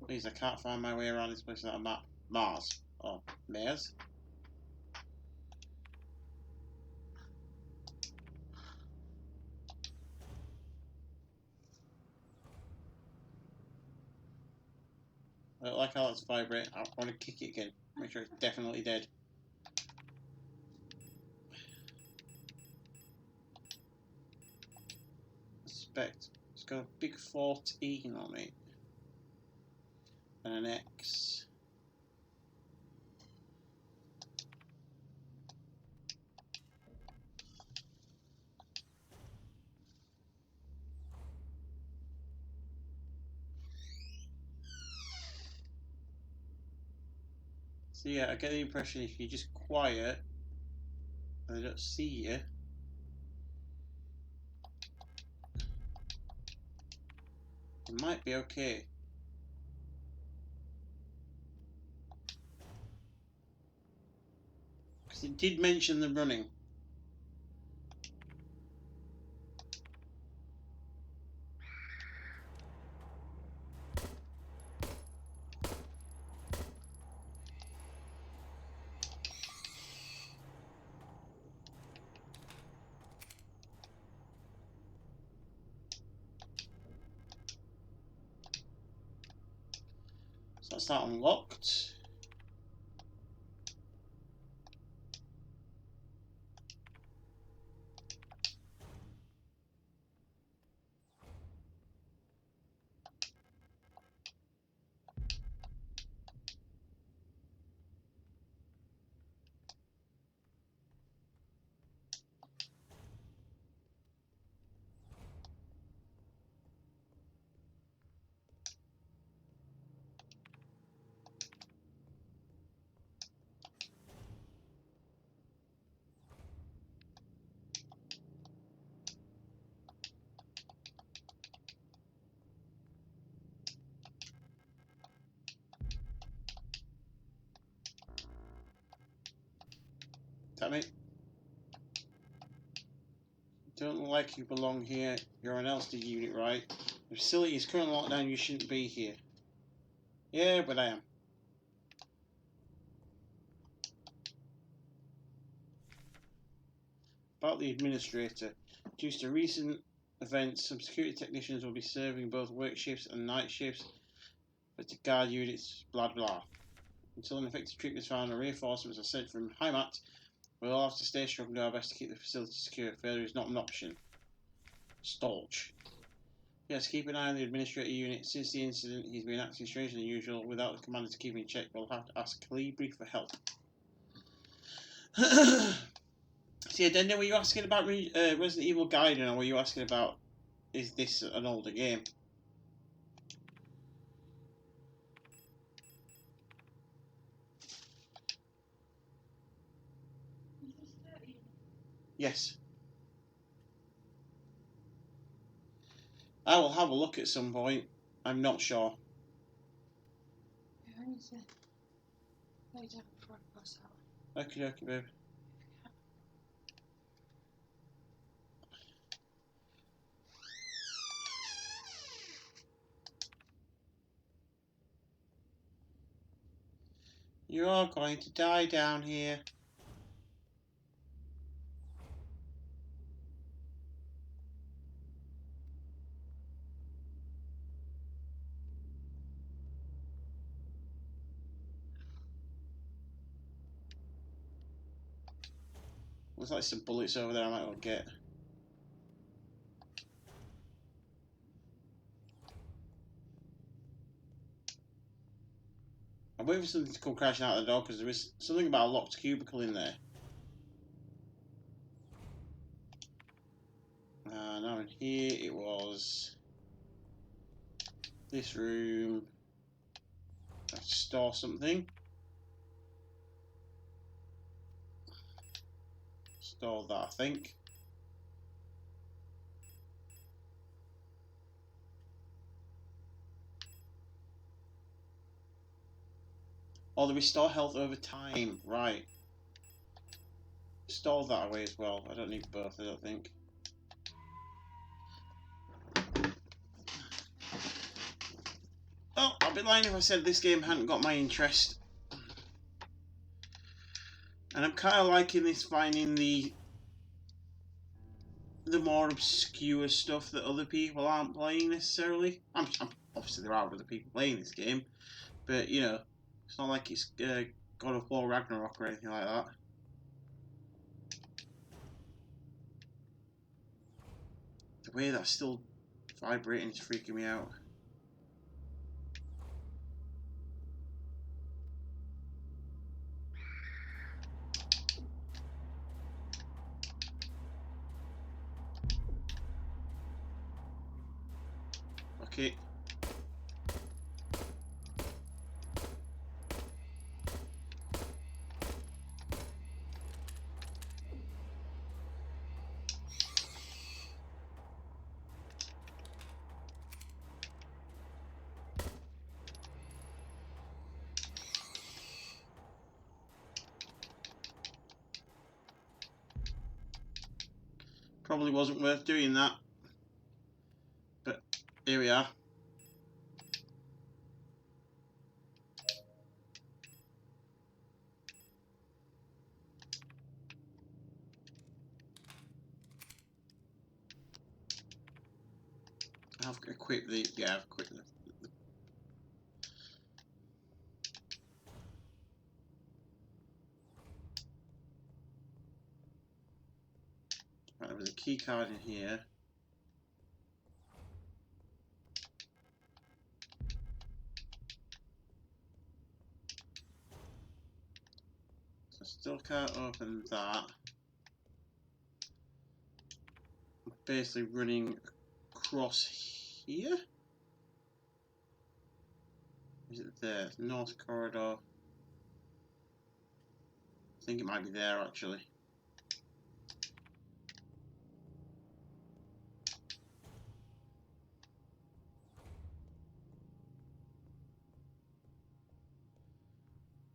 Please, I can't find my way around this place without a map. Mars. Or Mars. I don't like how it's vibrating. I want to kick it again. Make sure it's definitely dead. I suspect it's got a big 14 on it. And an X. So yeah, I get the impression if you're just quiet and they don't see you, it might be okay. Because it did mention the running. So that's that unlocked. at me. Don't look like you belong here. You're an LSD unit, right? The facility is currently locked down. You shouldn't be here. Yeah, but I am. About the administrator. Due to recent events, some security technicians will be serving both work shifts and night shifts, but to guard units, blah blah. Until an effective treatment is found and reinforcements are sent from Heimat, we'll have to stay strong and do our best to keep the facility secure. Failure is not an option. Stolch. Yes, keep an eye on the administrator unit. Since the incident, he's been acting stranger than usual. Without the commander to keep in check, we'll have to ask Calibri for help. See, Adenda, were you asking about Resident Evil Gaiden, or were you asking about, is this an older game? Yes. I will have a look at some point. I'm not sure. I need to lay down before I pass out. Okay, babe. You're all going to die down here. Looks like some bullets over there I might well get. I'm waiting for something to come crashing out of the door because there is something about a locked cubicle in there. Now in here it was this room. I have to store something. Store that, I think. Oh, they restore health over time. Right. Store that away as well. I don't need both, I don't think. Oh, I'd be lying if I said this game hadn't got my interest. And I'm kind of liking this, finding the more obscure stuff that other people aren't playing necessarily. I'm obviously there are other people playing this game, but you know, it's not like it's God of War Ragnarok or anything like that. The way that's still vibrating is freaking me out. Okay. Probably wasn't worth doing that, but here we are. I've equipped the, yeah, I've equipped the right, there was a key card in here. So I still can't open that. I'm basically running across here. Is it there? North corridor. I think it might be there actually.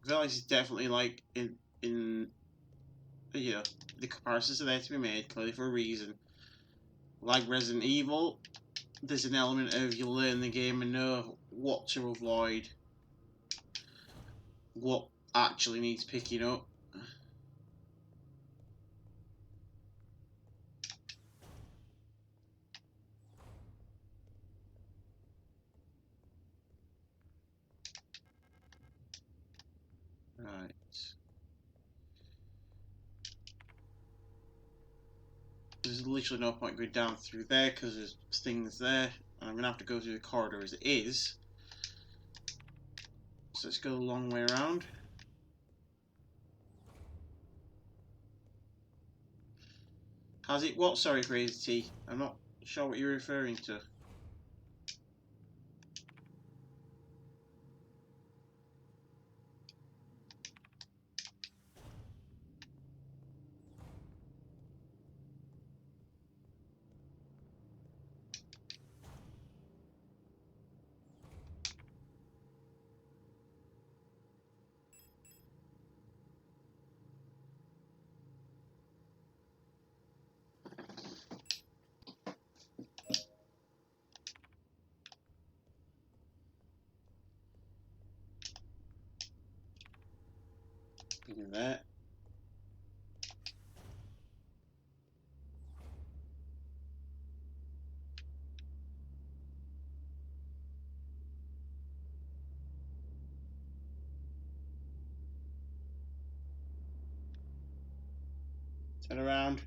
I feel like it's definitely like in you know, the comparisons are there to be made, clearly for a reason. Like Resident Evil, there's an element of you learn the game and know what to avoid, what actually needs picking up. Right. There's literally no point going down through there because there's things there. And I'm going to have to go through the corridor as it is. So let's go the long way around. Has it what? Sorry, Crazy T. I'm not sure what you're referring to. In there. Turn around.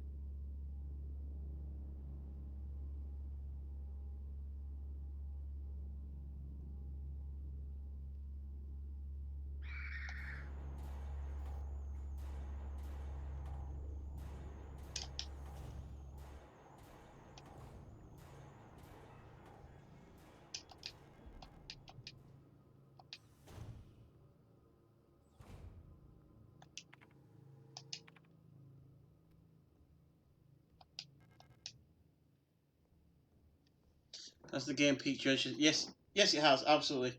Has the game piqued your interest? Yes, yes, it has. Absolutely.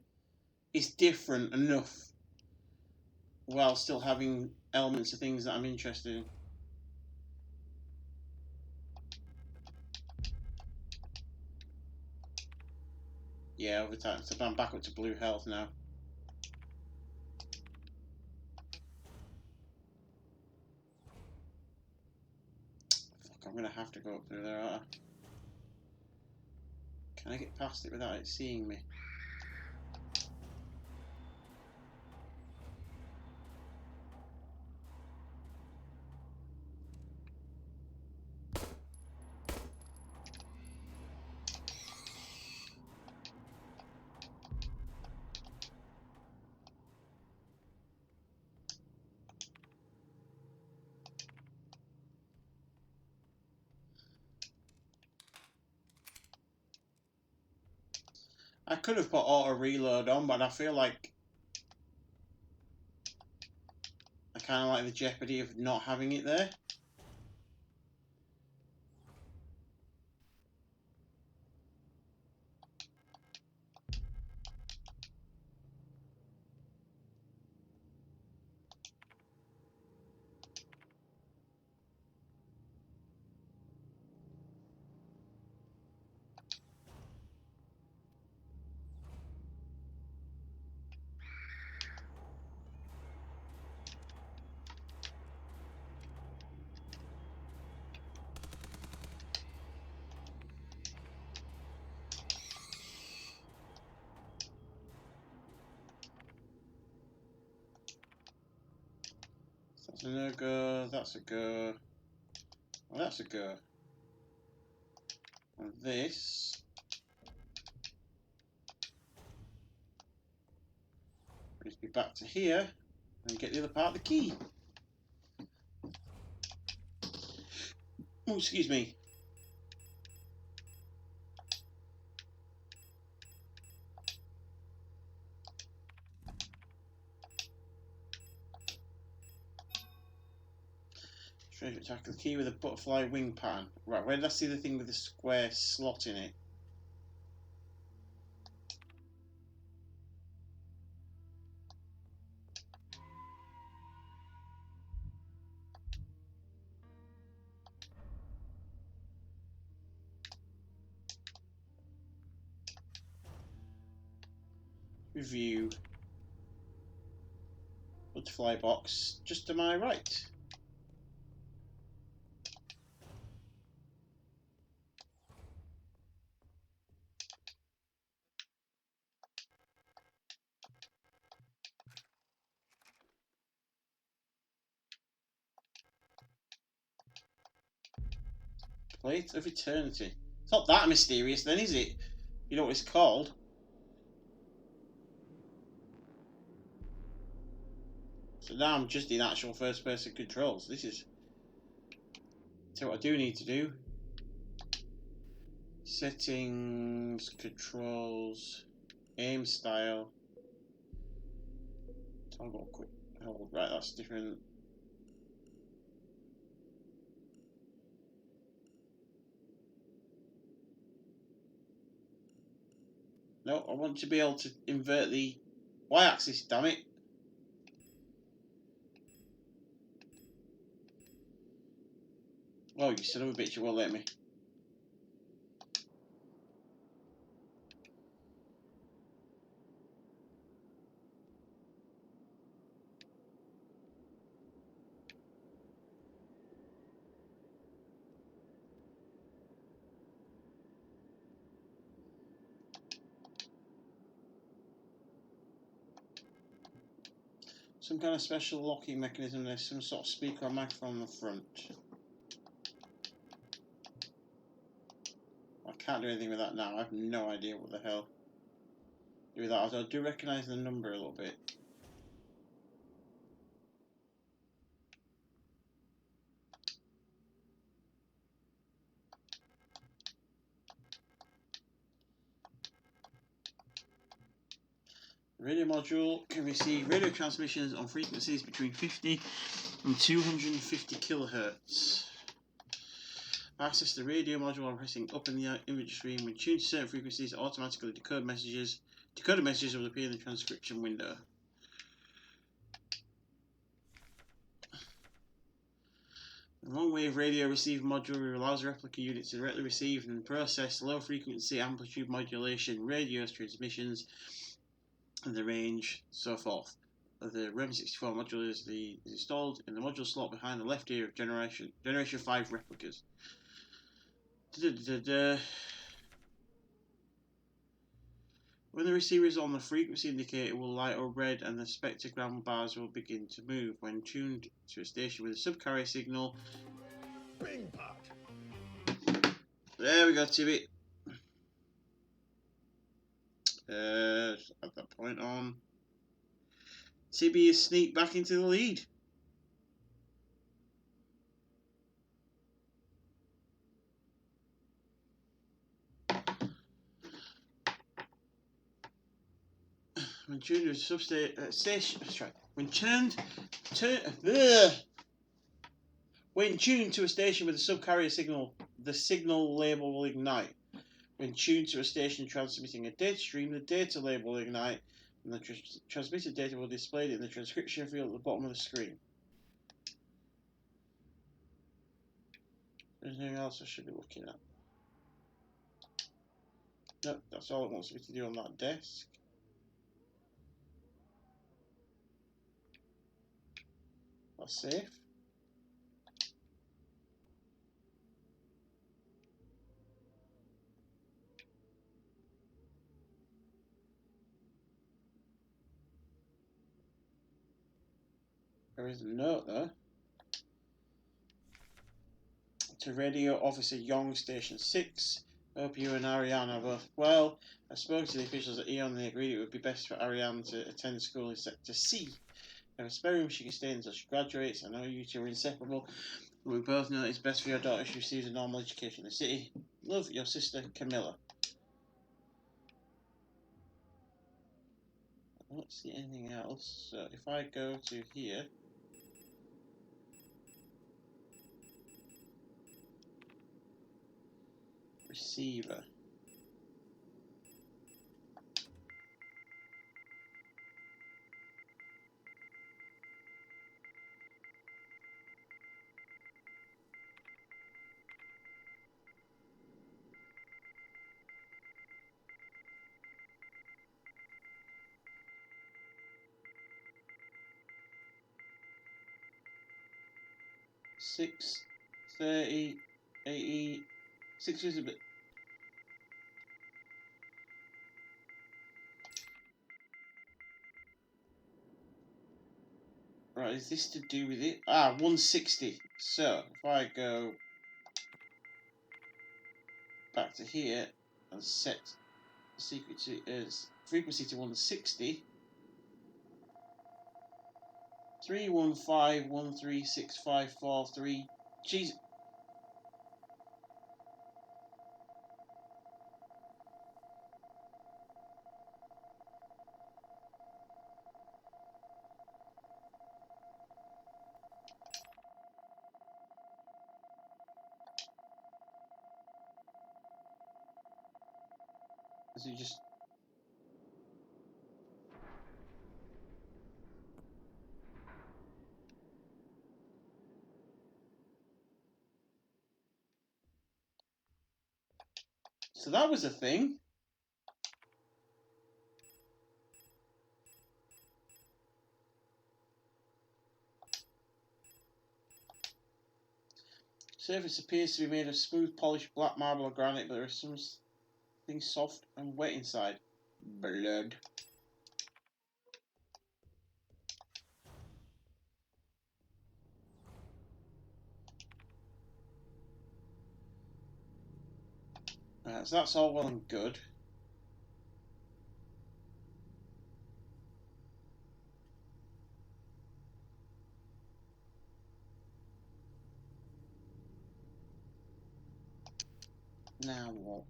It's different enough while still having elements of things that I'm interested in. Yeah, over time. So I'm back up to blue health now. Fuck, I'm gonna have to go up through there, aren't I? Can I get past it without it seeing me? I could have put auto reload on, but I feel like I kind of like the jeopardy of not having it there. That's a no-go, that's a go. Well, that's a go. And this... brings me back to here and get the other part of the key. Oh, excuse me. Treasure attack the key with a butterfly wing pattern. Right, where did I see the thing with the square slot in it? Review. Butterfly box just to my right. Plate of Eternity. It's not that mysterious then, is it? You know what it's called? So now I'm just in actual first person controls. This is... So what I do need to do. Settings, controls, aim style. Toggle quick. Oh, right, that's different. No, I want to be able to invert the y-axis, damn it. Oh, you son of a bitch, you won't let me. Some kind of special locking mechanism. There's some sort of speaker or microphone on the front. I can't do anything with that now. I have no idea what the hell do with that. Although I do recognise the number a little bit. The radio module can receive radio transmissions on frequencies between 50 and 250 kilohertz. Access the radio module while pressing up in the image stream. When tuned to certain frequencies, automatically decoded messages will appear in the transcription window. The long-wave radio receiver module allows the replica unit to directly receive and process low-frequency amplitude modulation radio transmissions and the range, so forth. The REM64 module is installed in the module slot behind the left ear of Generation 5 replicas. When the receiver is on, the frequency indicator will light up red and the spectrogram bars will begin to move. When tuned to a station with a subcarrier signal... Bing pot. There we go, Tibby. At that point on, Tibby is sneaked back into the lead. When tuned to a station, when tuned to a station with a subcarrier signal, the signal label will ignite. When tuned to a station transmitting a data stream, the data label will ignite, and the transmitted data will display in the transcription field at the bottom of the screen. Anything else I should be looking at? Nope, that's all it wants me to do on that desk. That's safe. There is a note though. To Radio Officer Young, Station 6. Hope you and Ariane are both well. I spoke to the officials at Eon and they agreed it would be best for Ariane to attend school in Sector C. Have a spare room she can stay until she graduates. I know you two are inseparable. We both know it's best for your daughter she receives a normal education in the city. Love, your sister, Camilla. I don't see anything else, so if I go to here... Receiver. 6, 30, 80, 6 is a bit. Right, is this to do with it? Ah, 160. So, if I go back to here and set the secret to frequency to 160, 315136543. Jeez. Is it just... So that was a thing. Surface appears to be made of smooth, polished black marble or granite, but there are some things soft and wet inside. Blood. Right, so that's all well and good. Now what?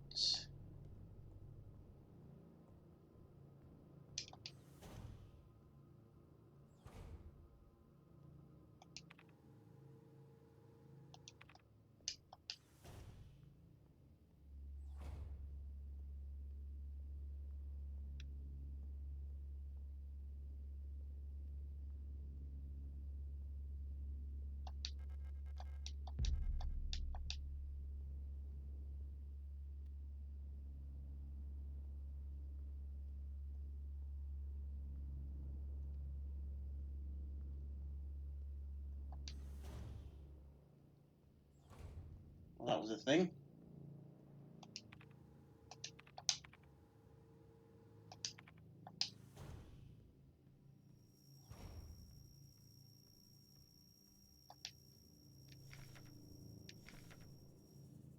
Well, that was a thing.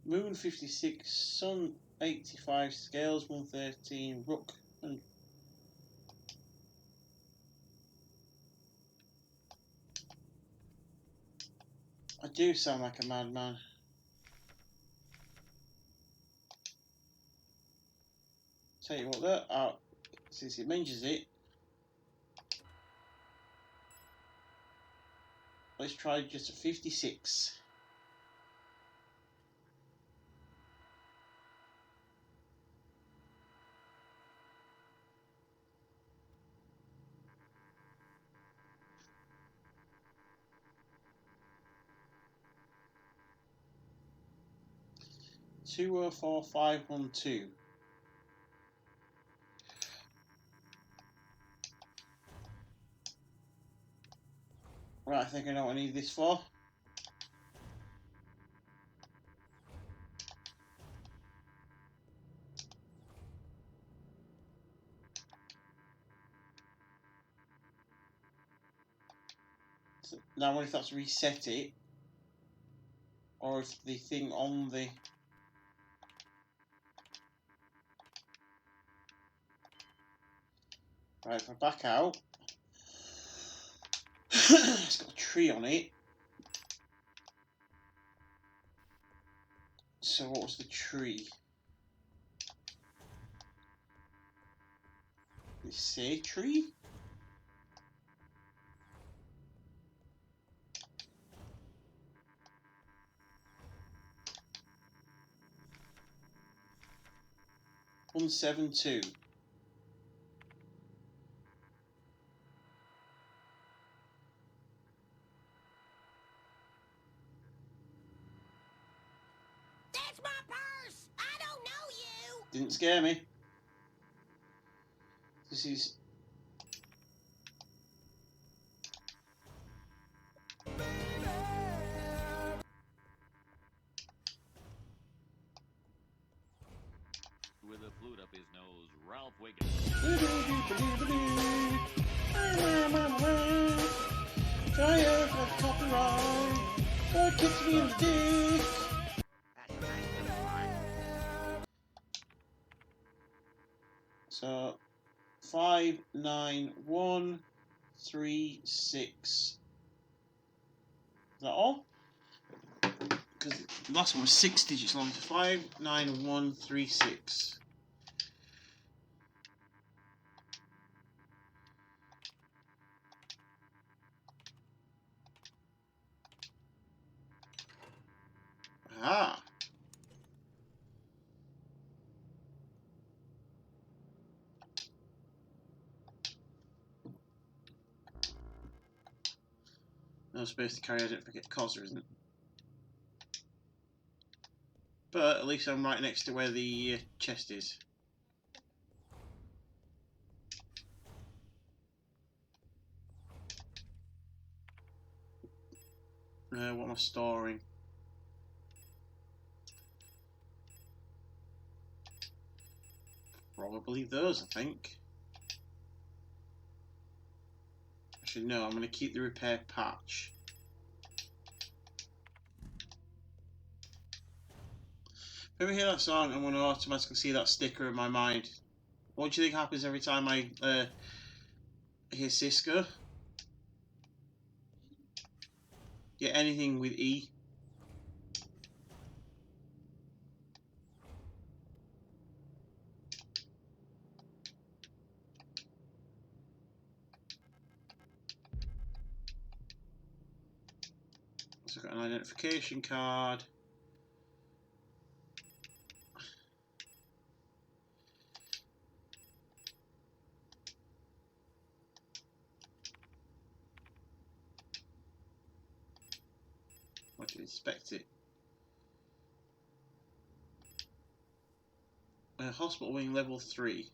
Moon 56, Sun 85, Scales 113, Rook and... I do sound like a madman. Tell you what, though, since it mentions it, let's try just a 56. Two 204,512. Right, I think I know what I need this for. So now I wonder if that's reset it, or if the thing on the... Right, if I back out, it's got a tree on it. So what was the tree? Did it say tree? One 172. That's my purse! I don't know you! Didn't scare me. This is... flute up his nose, Ralph Wiggins. Fire for copyright. Don't kiss me in the dick. So 59136. Is that all? Because the last one was 6 digits long. 59136. Ah. No space to carry identification. Of course there isn't. But at least I'm right next to where the chest is. What am I storing? Probably those, I think. Actually, no, I'm going to keep the repair patch. If I ever hear that song, I'm going to automatically see that sticker in my mind. What do you think happens every time I hear Cisco? Yeah, anything with E. So I've got an identification card. I can inspect it. Hospital wing level 3.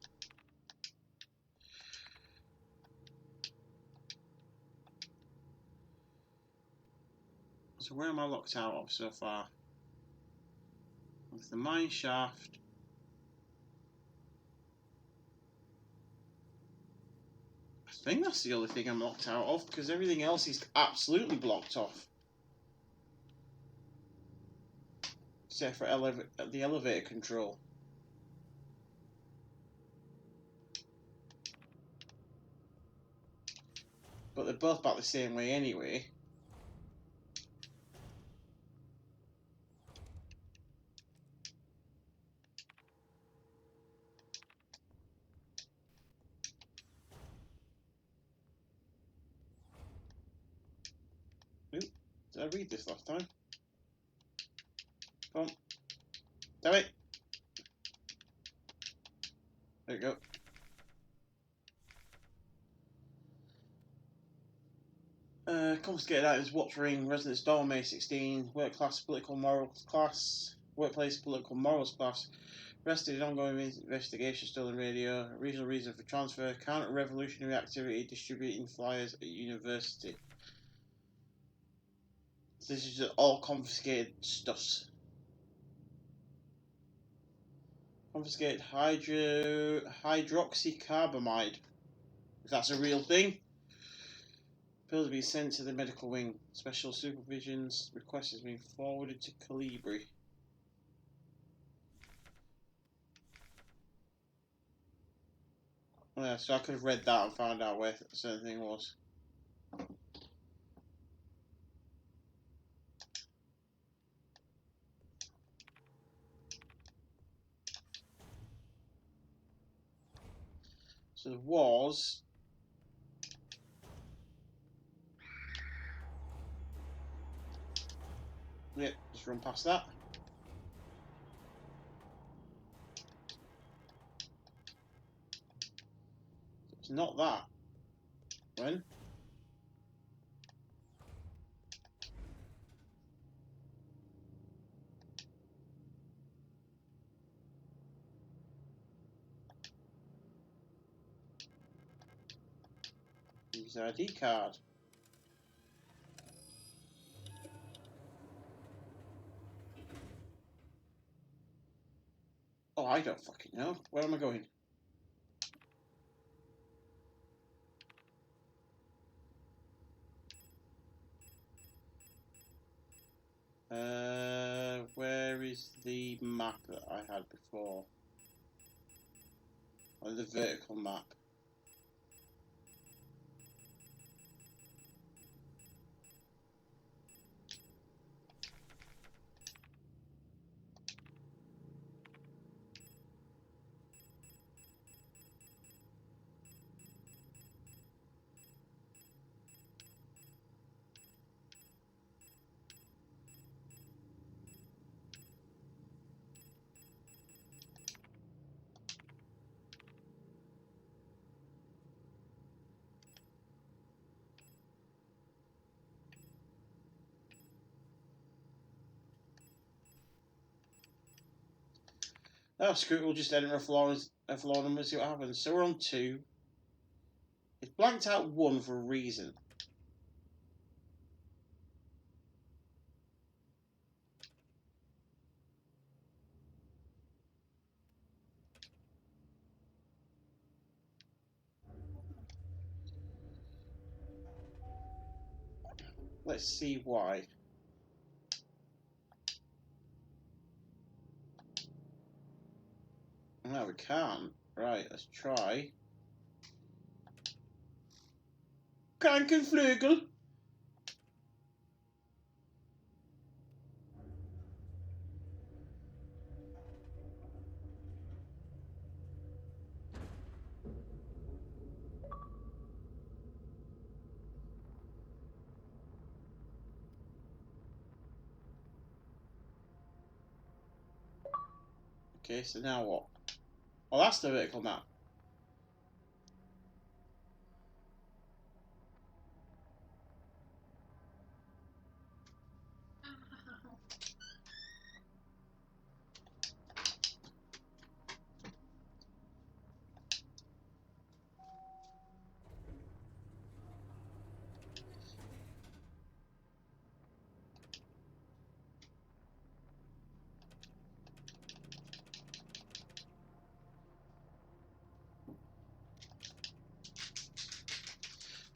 So where am I locked out of so far? With the mine shaft. I think that's the only thing I'm locked out of, because everything else is absolutely blocked off. Except for the elevator control. But they're both back the same way anyway. Oop, did I read this last time? Come on. Damn it! There we go. Confiscated items, watch ring, residence door, May 16, work class, political morals class, workplace, political morals class, arrested in ongoing investigation, stolen radio, reasonable reason for transfer, counter-revolutionary activity, distributing flyers at university. This is just all confiscated stuffs. Confiscated hydroxycarbamide. If that's a real thing. Pills have been sent to the medical wing. Special supervision's request has been forwarded to Calibri. Oh yeah, so I could have read that and found out where a certain thing was. So there was... Yep, just run past that. It's not that. When? Use ID card. Oh, I don't fucking know. Where am I going? Where is the map that I had before? Or the vertical map? Oh, screw it, we'll just enter a floor number and see what happens. So we're on 2. It's blanked out 1 for a reason. Let's see why. No, we can't. Right, let's try. Krankenflügel. Okay, so now what? Oh, that's the vertical map.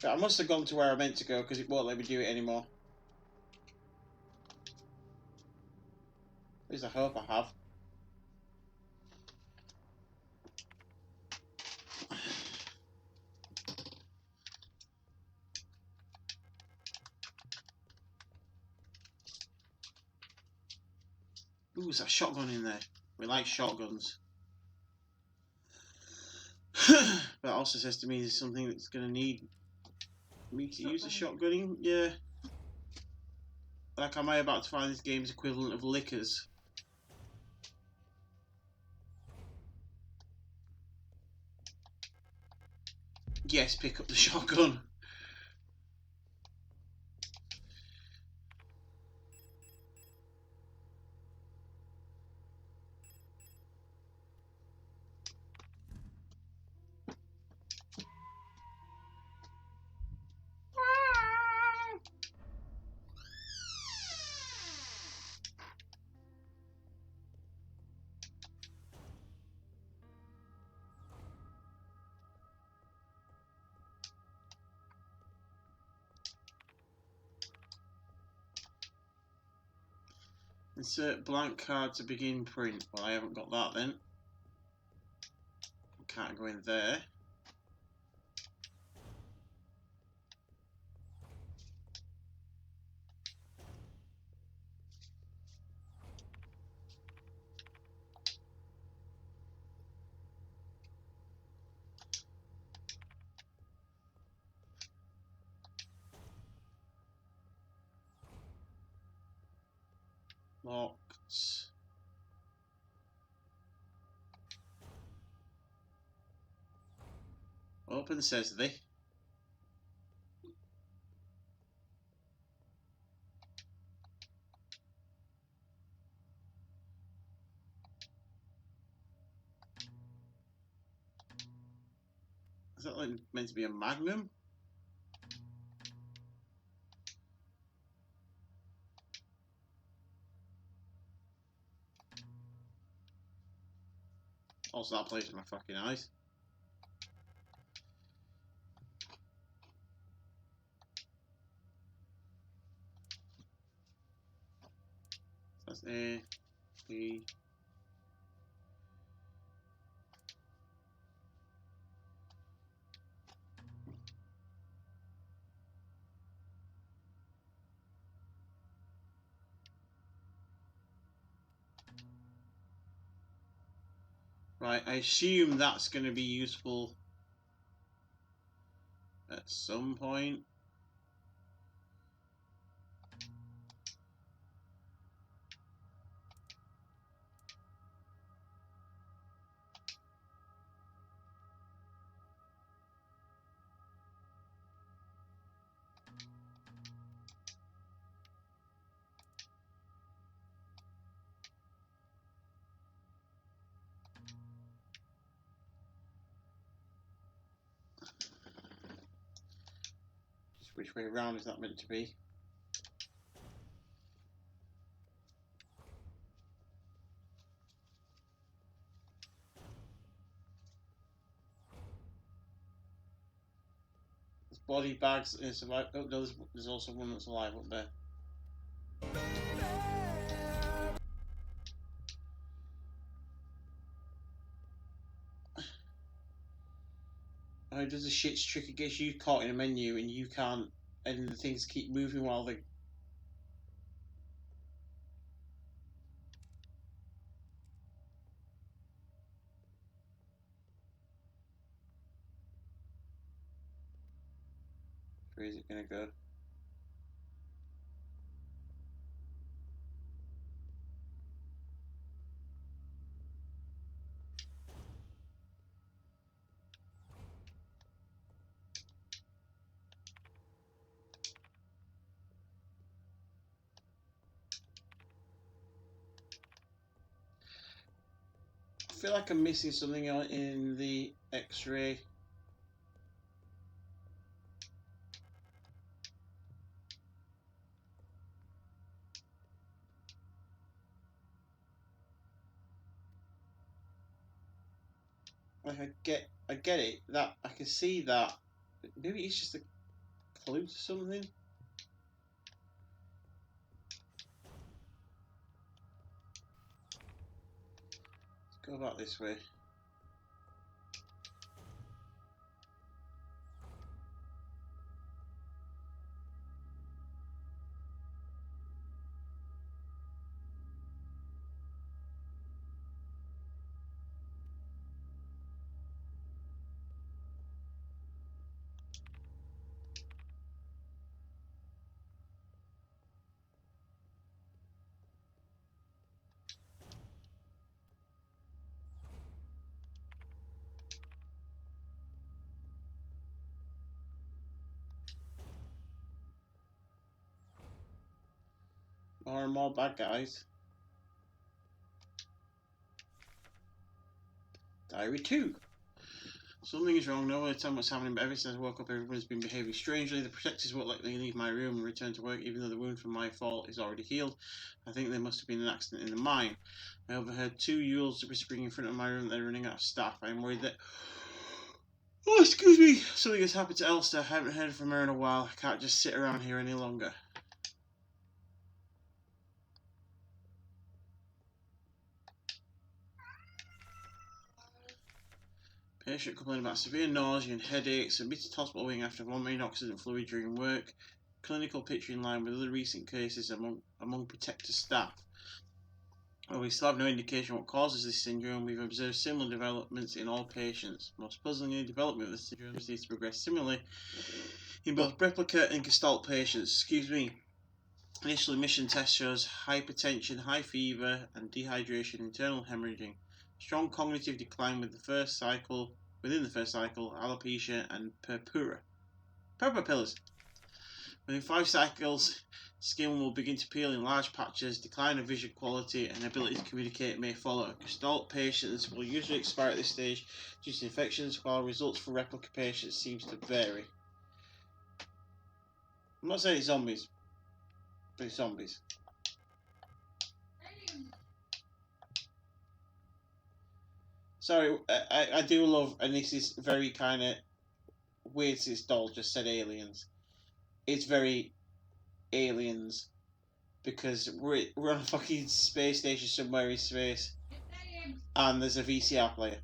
But I must have gone to where I meant to go because it won't let me do it anymore. At least I hope I have. Ooh, there's a shotgun in there. We like shotguns. But it also says to me there's something that's going to need me to use a shotgunning. Yeah. Like, am I about to find this game's equivalent of liquors? Yes, pick up the shotgun. Insert blank card to begin print. Well, I haven't got that then. Can't go in there. Locked. Open, says they. Is that like meant to be a magnum? Also, that plays my fucking eyes. That's A, B. Right, I assume that's going to be useful at some point. Just which way around is that meant to be? There's body bags in survival. Oh, no, there's also one that's alive up there. Oh, it does a shit's trick. It gets you caught in a menu and you can't, and the things keep moving while they. Where is it gonna go? I feel like I'm missing something out in the X-ray. Like I get it. That I can see that. Maybe it's just a clue to something. Let's go back this way. More and more bad guys. Diary 2. Something is wrong. No one will tell me what's happening, but ever since I woke up, everyone's been behaving strangely. The protectors won't let me leave my room and return to work, even though the wound from my fall is already healed. I think there must have been an accident in the mine. I overheard 2 mules whispering in front of my room. They're running out of staff. I'm worried that... Oh, excuse me! Something has happened to Elsa. I haven't heard from her in a while. I can't just sit around here any longer. Patient complained about severe nausea and headaches, admitted to hospital wing after vomiting oxygen fluid during work. Clinical picture in line with other recent cases among protector staff. While we still have no indication what causes this syndrome, we've observed similar developments in all patients. Most puzzlingly, development of the syndrome seems to progress similarly in both replica and gestalt patients. Excuse me. Initial emission test shows hypertension, high fever, and dehydration, internal hemorrhaging. Strong cognitive decline within the first cycle, alopecia, and purpura. Pillars. Within 5 cycles, skin will begin to peel in large patches, decline of vision quality, and ability to communicate may follow. Gestalt patients will usually expire at this stage due to infections, while results for replica patients seems to vary. I'm not saying it's zombies, but it's zombies. Sorry, I do love, and this is very kind of weird since Doll just said aliens. It's very aliens because we're on a fucking space station somewhere in space, and there's a VCR player.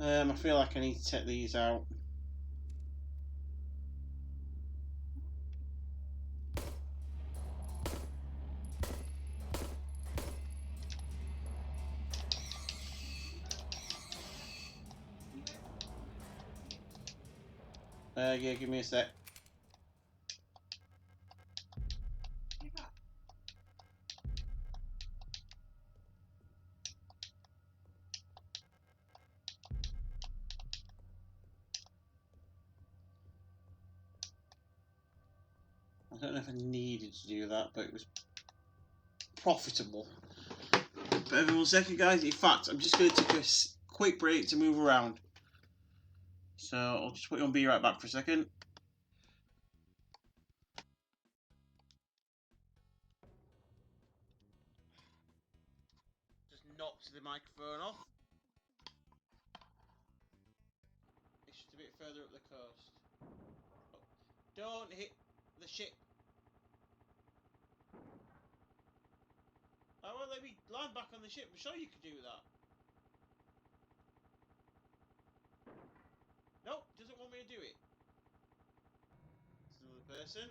I feel like I need to take these out. Yeah, give me a sec. I don't know if I needed to do that, but it was profitable. But every 1 second, guys. In fact, I'm just going to take a quick break to move around. So I'll just put you on be right back for a second. Just knocked the microphone off. It's just a bit further up the coast. Oh, don't hit the ship. I won't let me land back on the ship. I'm sure you could do that. Nope, doesn't want me to do it. It's another person.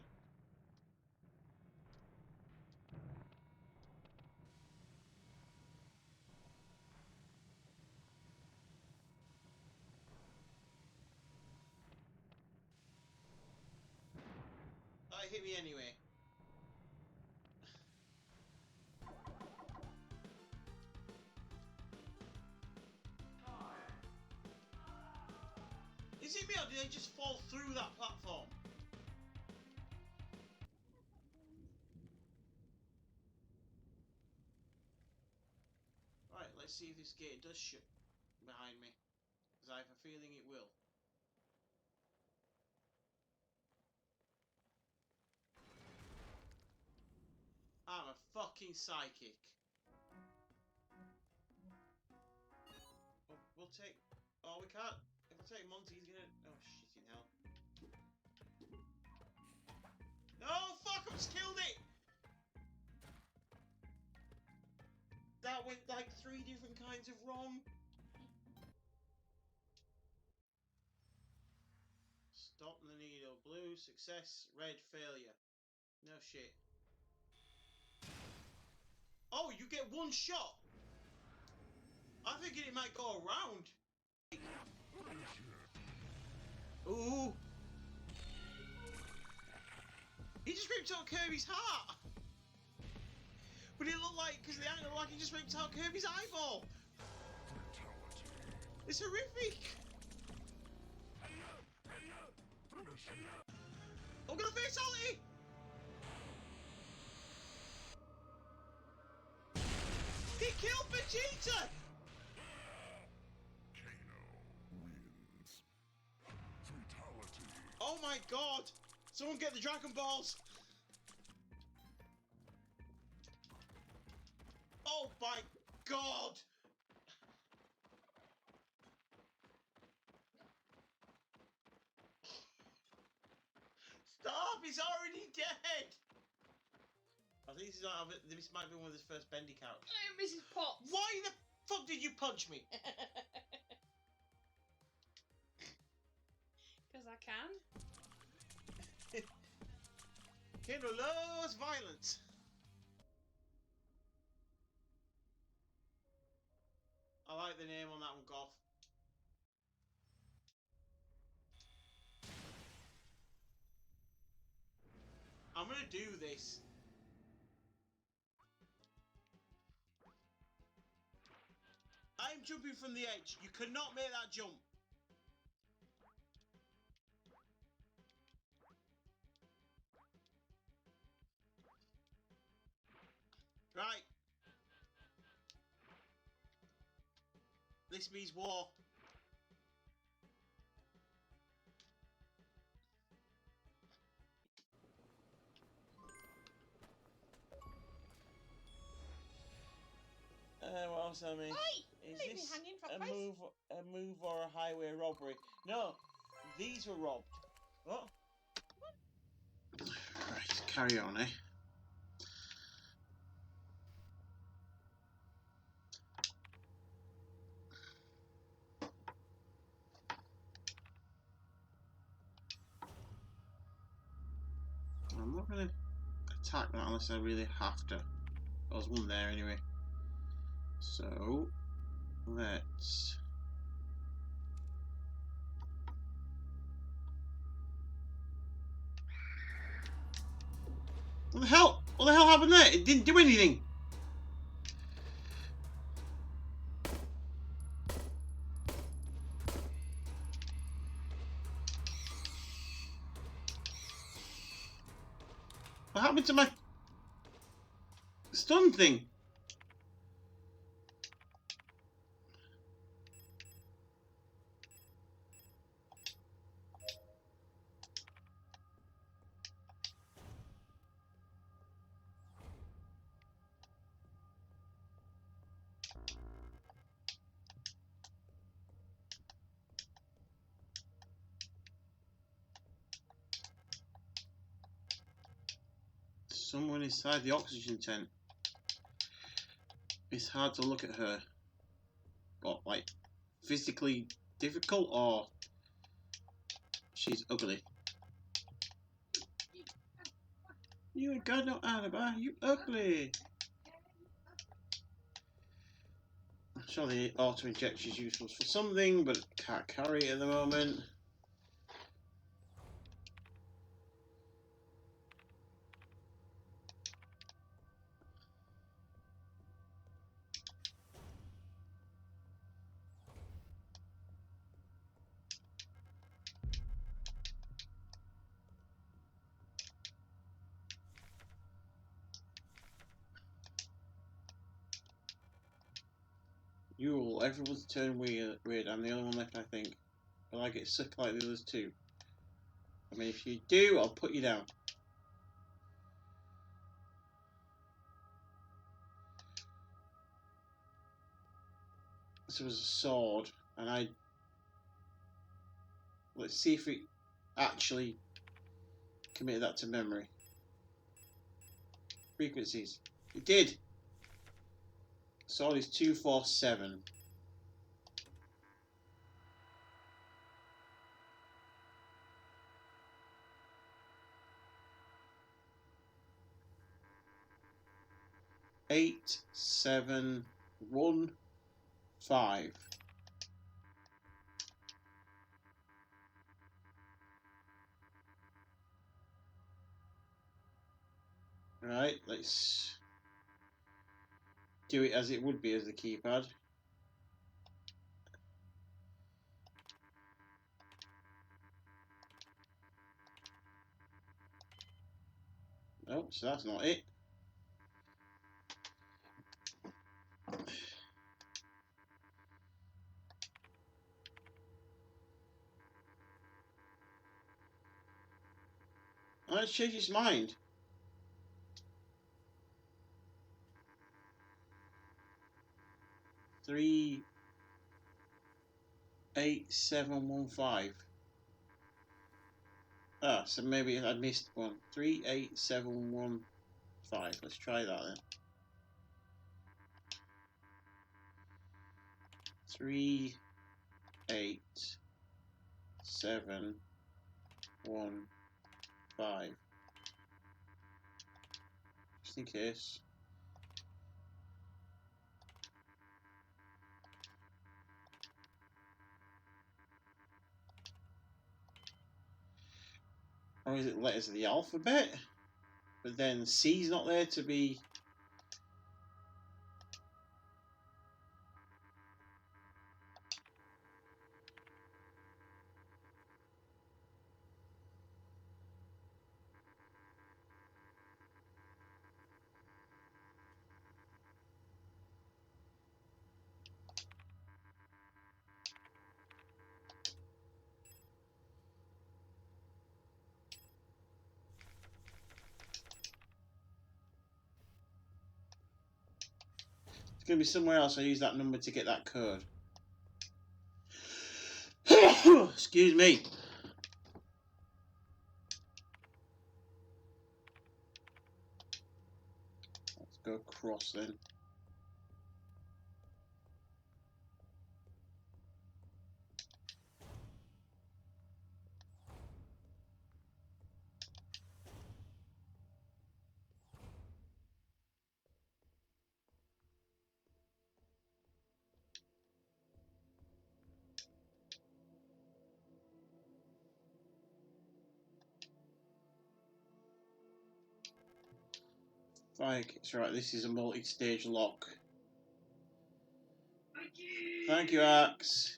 That hit me anyway. Is it me or did they just fall through that platform? Right, let's see if this gate does shut behind me. Because I have a feeling it will. I'm a fucking psychic. We'll take... Oh, we can't. If I take Monty, he's gonna... Oh, shit in hell. No, fuck, I just killed it! That went like 3 different kinds of wrong. Stop the needle. Blue, success. Red, failure. No shit. Oh, you get 1 shot! I'm thinking it might go around. Ooh! He just ripped out Kirby's heart! But it looked like, because the angle, like he just ripped out Kirby's eyeball! It's horrific! I'm gonna fatality! He killed Vegeta! Oh my god! Someone get the Dragon Balls! Oh my god! Stop! He's already dead! I think this might be one of his first bendy couch. Mrs. Potts. Why the fuck did you punch me? Because I can. Kendo loves violence. I like the name on that one, Goth. I'm gonna do this. I'm jumping from the edge. You cannot make that jump. Right. This means war. What else I mean? Hey! Is Leave me this hanging, a fuckface. move or a highway robbery? No, these were robbed. What? Right, carry on, eh? I'm not going to attack that unless I really have to. There's one there anyway. So, let's... What the hell? What the hell happened there? It didn't do anything. What happened to my stun thing? Someone inside the oxygen tent. It's hard to look at her. What, like, physically difficult, or she's ugly? You ain't got no alibi, you ugly! I'm sure the auto injection is useful for something, but can't carry it at the moment. Everyone's turned weird. I'm the only one left, I think. Will I get sick like the others too? I mean, if you do, I'll put you down. This was a sword, and I... Let's see if we actually committed that to memory. Frequencies. It did! Sword is 247. Eight, 7, 1, 5. Right, let's do it as it would be as the keypad. Nope, so that's not it. Let's change its mind. Three, 8, 7, 1, 5. Ah, so maybe I missed one. 3, 8, 7, 1, 5. Let's try that then. 3, 8, 7, 1, 5. Just in case. Or is it letters of the alphabet? But then C's not there to be... It's going to be somewhere else. I use that number to get that code. Excuse me. Let's go across then. Like, it's right, this is a multi-stage lock. Thank you, Axe.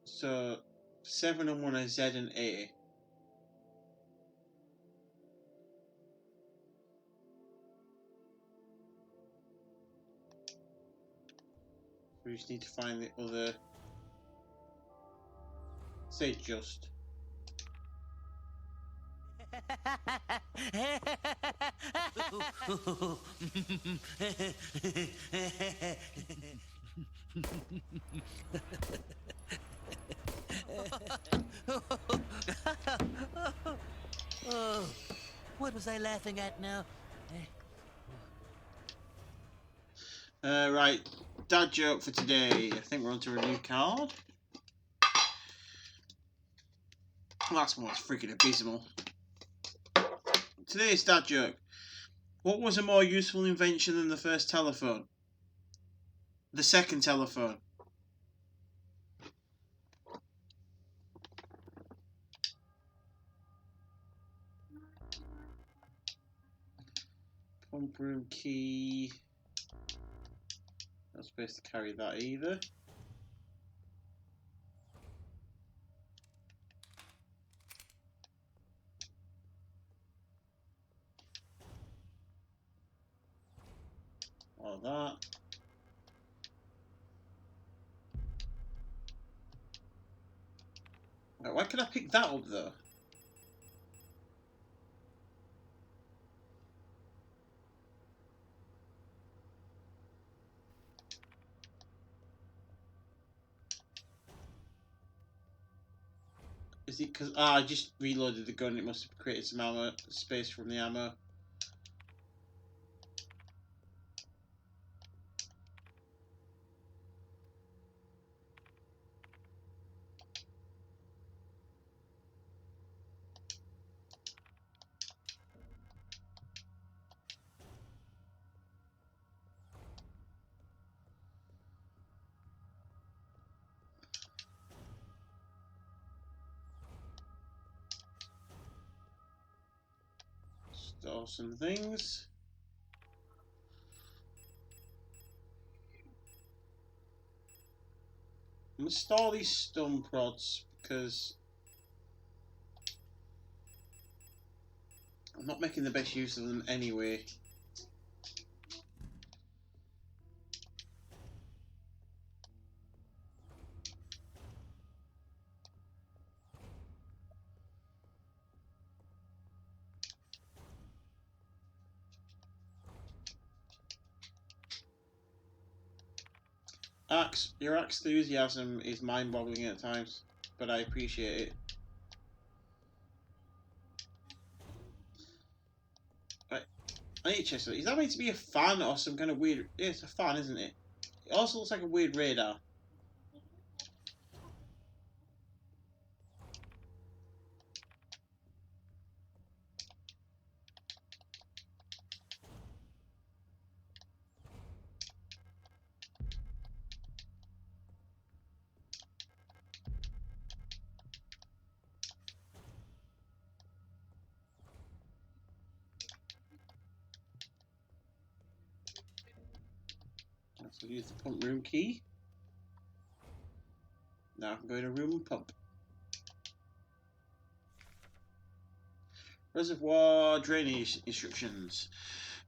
So, 7 and 1 are Z and A. We just need to find the other. Say just. Oh, what was I laughing at now? Right, dad joke for today. I think we're on to a new card. Last one was freaking abysmal. Today's dad joke. What was a more useful invention than the first telephone? The second telephone. Pump room key. Not supposed to carry that either. All that. Right, why could I pick that up though? Is it because I just reloaded the gun? It must have created some ammo space from the ammo. Store some things. I'm gonna store these stun prods because I'm not making the best use of them anyway. Axe, your axe enthusiasm is mind-boggling at times, but I appreciate it. Right, I need to check something. Is that meant to be a fan or some kind of weird? Yeah, it's a fan, isn't it? It also looks like a weird radar. So use the pump room key. Now I can go to room and pump. Reservoir drainage instructions.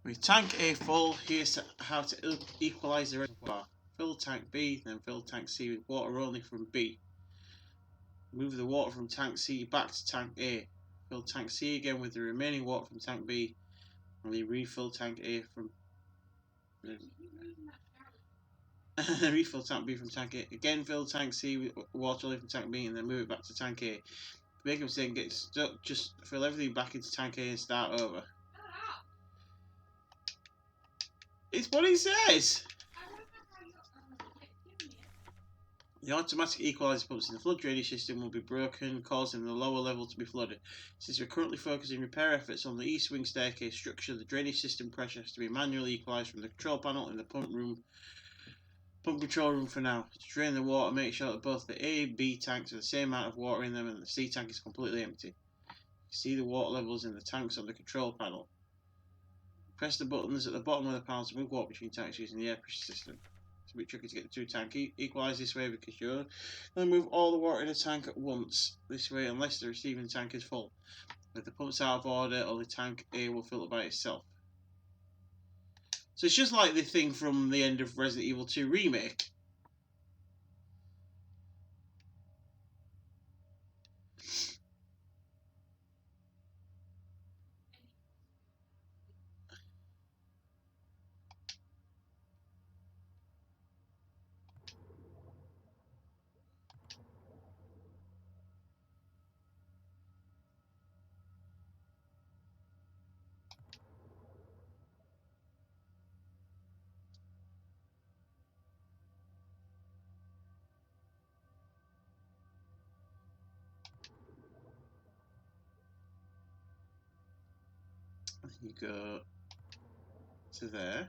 With tank A full, here's how to equalise the reservoir. Fill tank B, then fill tank C with water only from B. Move the water from tank C back to tank A. Fill tank C again with the remaining water from tank B, and then refill tank A from refill tank B from tank A. Again, fill tank C with water only from tank B, and then move it back to tank A. If you make a mistake and get stuck, just fill everything back into tank A and start over. It's what he says! The automatic equaliser pumps in the flood drainage system will be broken, causing the lower level to be flooded. Since we're currently focusing repair efforts on the east wing staircase structure, the drainage system pressure has to be manually equalised from the control panel in the pump control room for now. To drain the water, make sure that both the A and B tanks have the same amount of water in them and the C tank is completely empty. See the water levels in the tanks on the control panel. Press the buttons at the bottom of the panel to move water between tanks using the air pressure system. It's a bit tricky to get the two tanks equalised this way because you're going to move all the water in a tank at once this way unless the receiving tank is full. If the pump's out of order, only tank A will fill it by itself. So it's just like the thing from the end of Resident Evil 2 Remake. You go to there.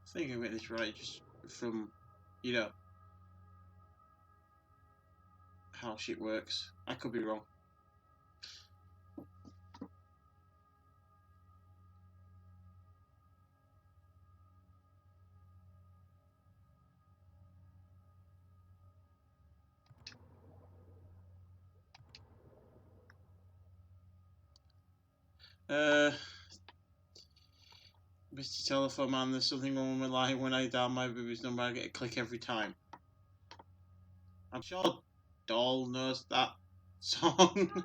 I think I got this right just from, you know, how shit works. I could be wrong. Mr. Telephone Man, there's something wrong with my line. When I dial my baby's number, I get a click every time. I'm sure Doll knows that song.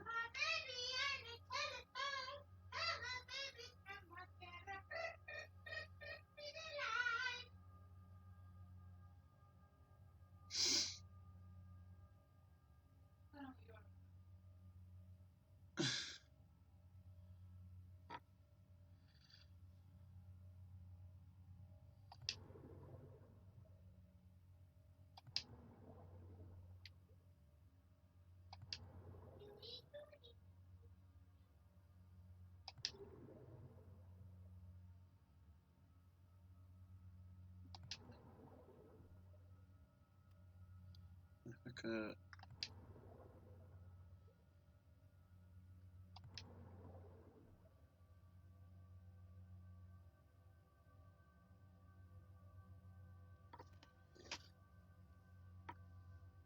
Okay.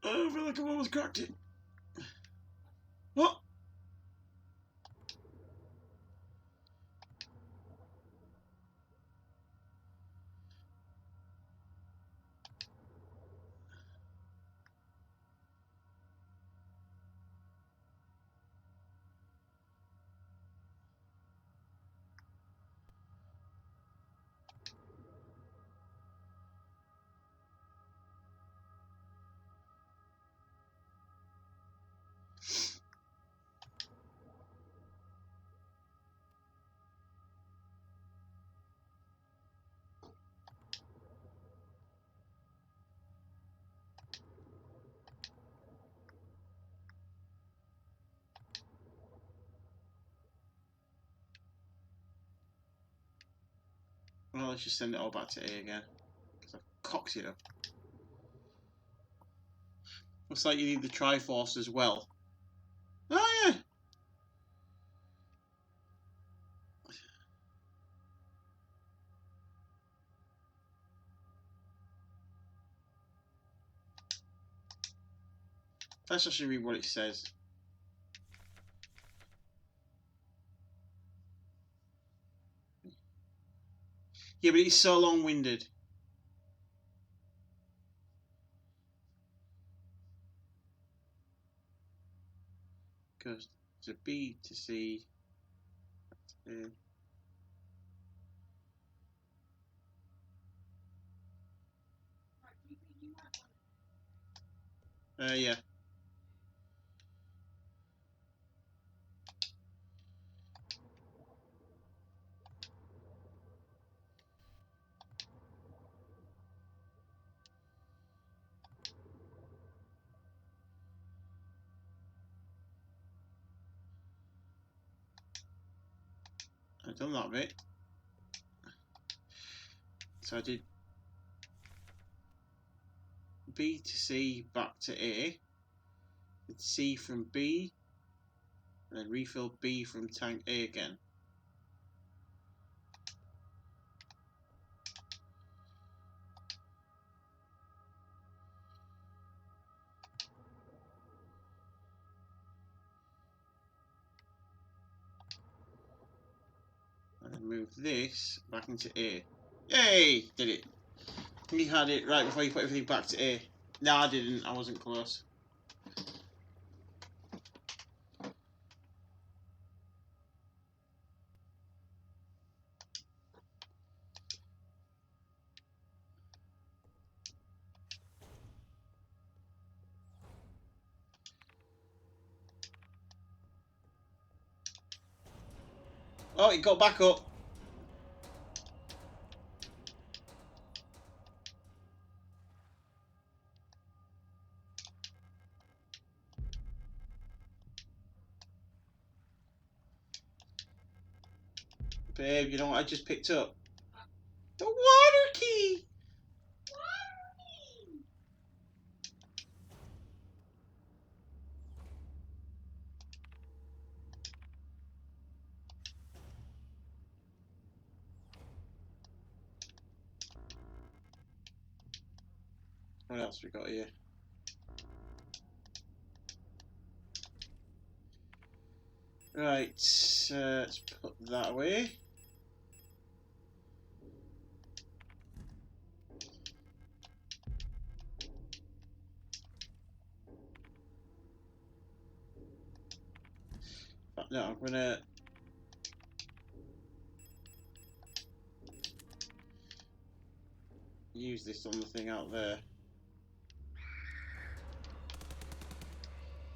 Oh, I feel like I've almost cracked it. What? Well, let's just send it all back to A again. Because I've cocked it up. Looks like you need the Triforce as well. Oh yeah. Let's actually read what it says. Yeah, but it's so long-winded. Goes to B to C. Yeah. I've done that bit. So I did B to C back to A. Did C from B. And then refill B from tank A again. And then move this back into A. Yay! Did it. You had it right before you put everything back to A. No, I didn't. I wasn't close. Oh, it got back up. Babe, you know what I just picked up? The water key! What else we got here? Right, let's put that away. No, I'm gonna use this on the thing out there.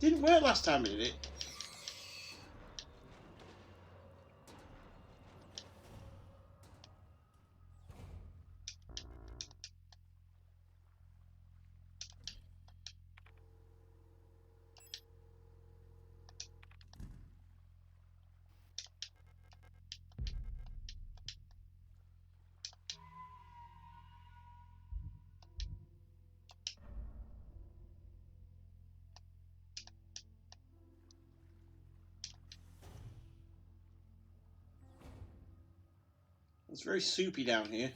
Didn't work last time, did it? It's very soupy down here.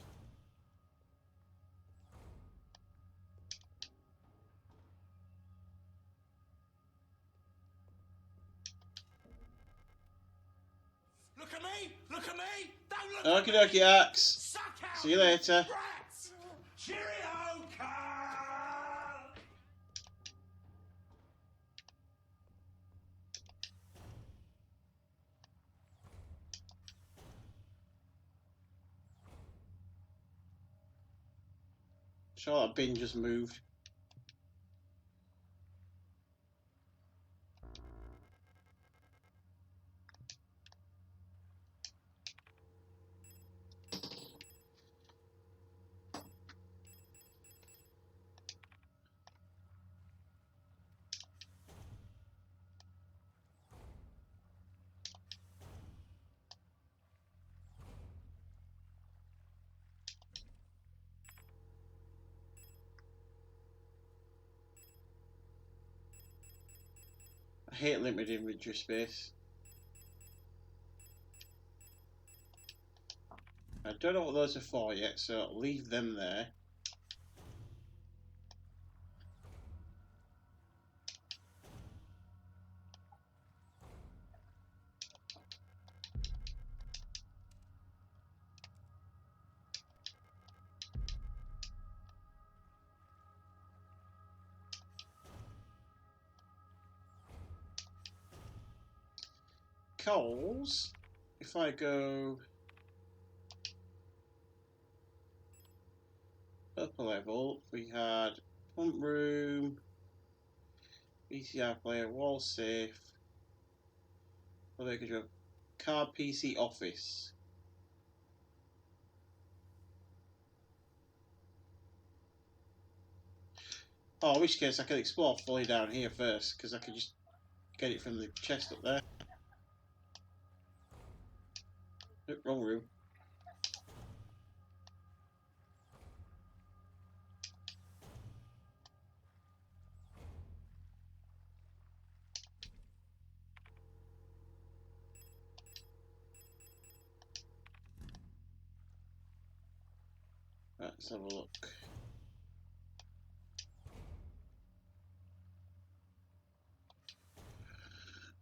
Look at me! Look at me! Don't look Okie at me! dokie, Axe. Suck out, See you later. rats! Cheerio, Carl! Sure, that bin just moved. I hate limited inventory space. I don't know what those are for yet, so I'll leave them there. Coals, if I go up a level, we had pump room, VCR player, wall safe, control, car PC office. Oh, in which case I could explore fully down here first, because I could just get it from the chest up there. Nope, wrong room. Right, let's have a look.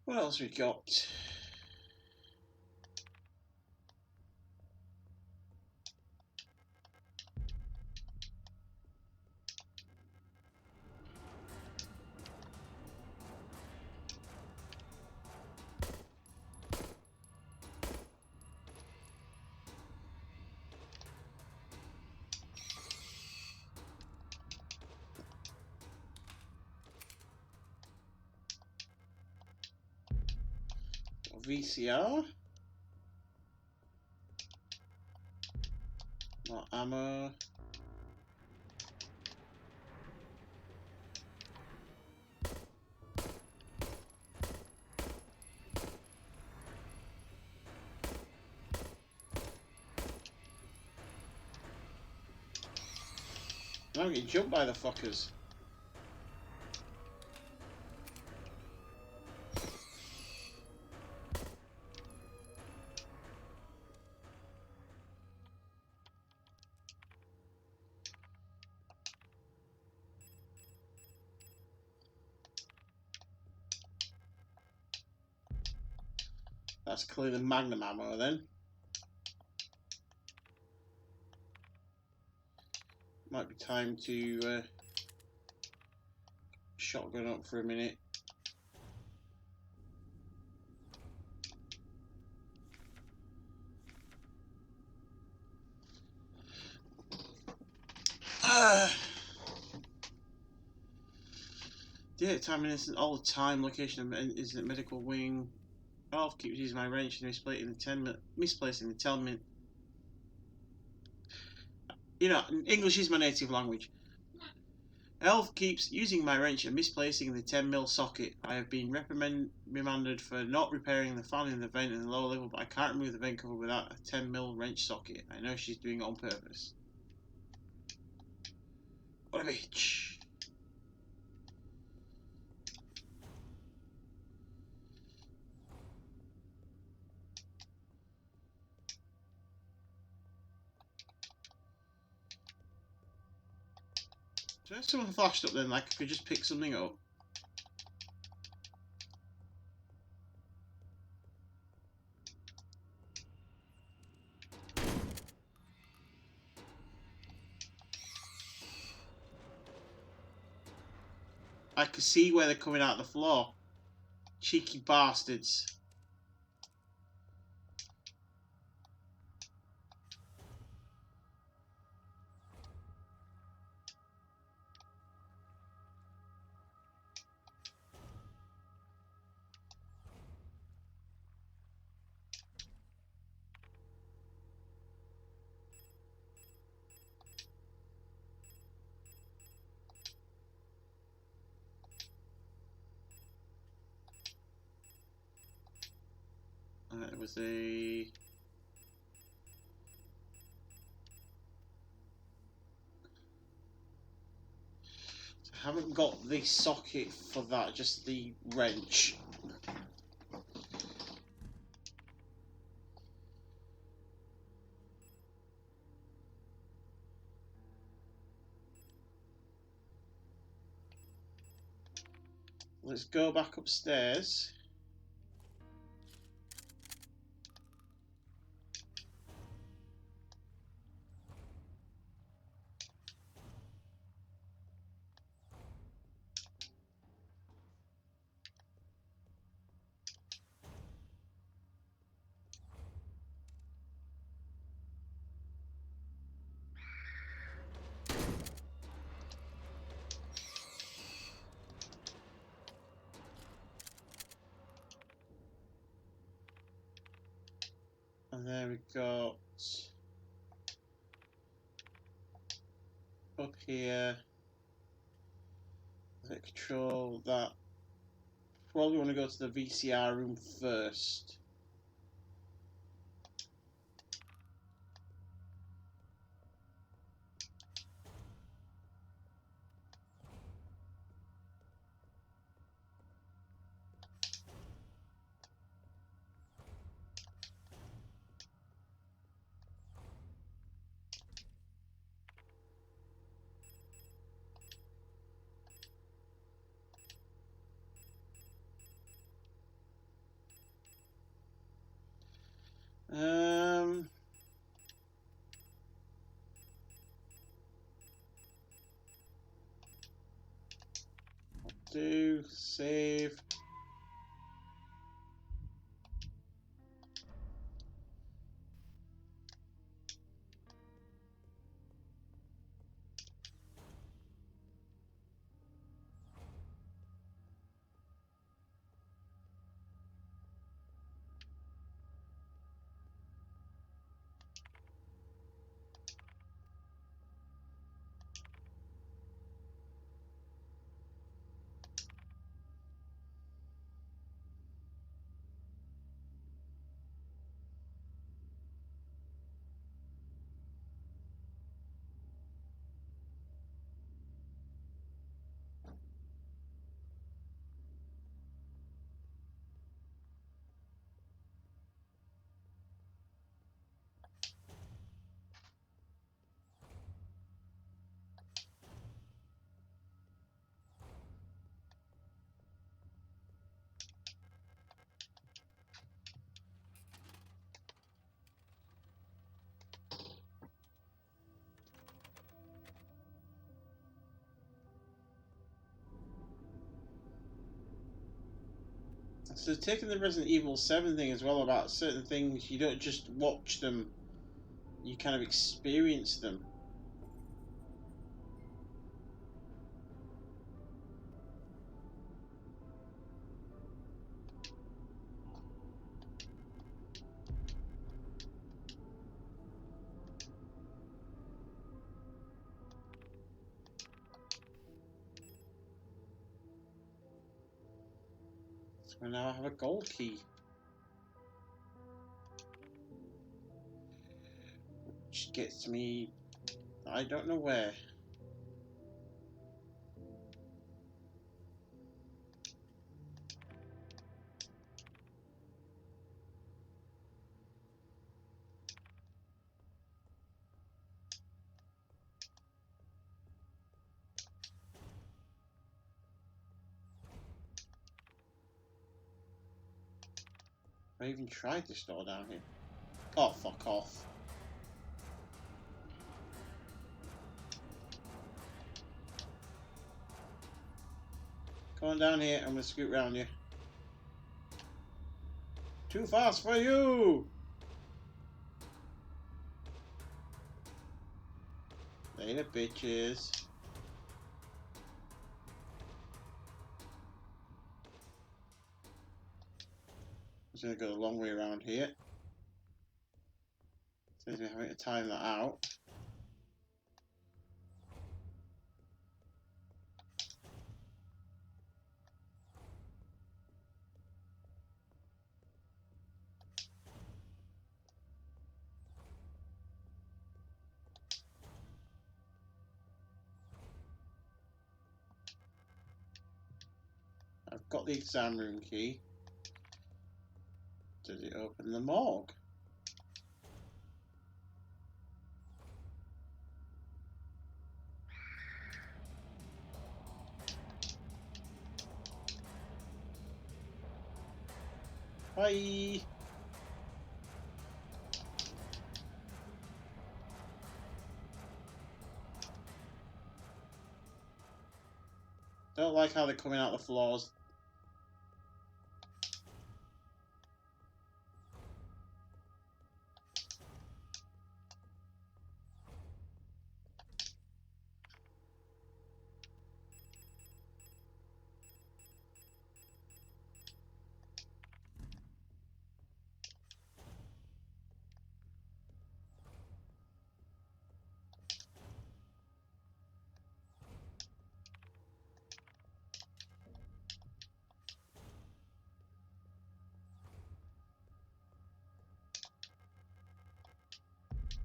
What else we got? VCR. More ammo. I'm getting jumped by the fuckers. That's clearly the magnum ammo then. Might be time to shotgun up for a minute. Yeah, time innocent all the time. Location is the medical wing. Elf keeps using my wrench and misplacing the 10 minute. You know, English is my native language. Elf keeps using my wrench and misplacing the 10mm socket. I have been reprimanded for not repairing the fan in the vent in the lower level, but I can't remove the vent cover without a 10mm wrench socket. I know she's doing it on purpose. What a bitch. So if someone flashed up then, like I could just pick something up. I could see where they're coming out of the floor. Cheeky bastards. It was a... haven't got the socket for that, just the wrench. Let's go back upstairs. And there we got up here. Let control that. Probably want to go to the VCR room first. Do save. So taking the Resident Evil 7 thing as well about certain things, you don't just watch them, you kind of experience them. So now I have a gold key. Which gets me, I don't know where. I even tried this door down here. Oh, fuck off. Come on down here, I'm gonna scoot round you. Too fast for you! Later, bitches. I'm just gonna go the long way around here. So we're having to time that out. got the exam room key. Does it open the morgue? Bye! Don't like how they're coming out the floors.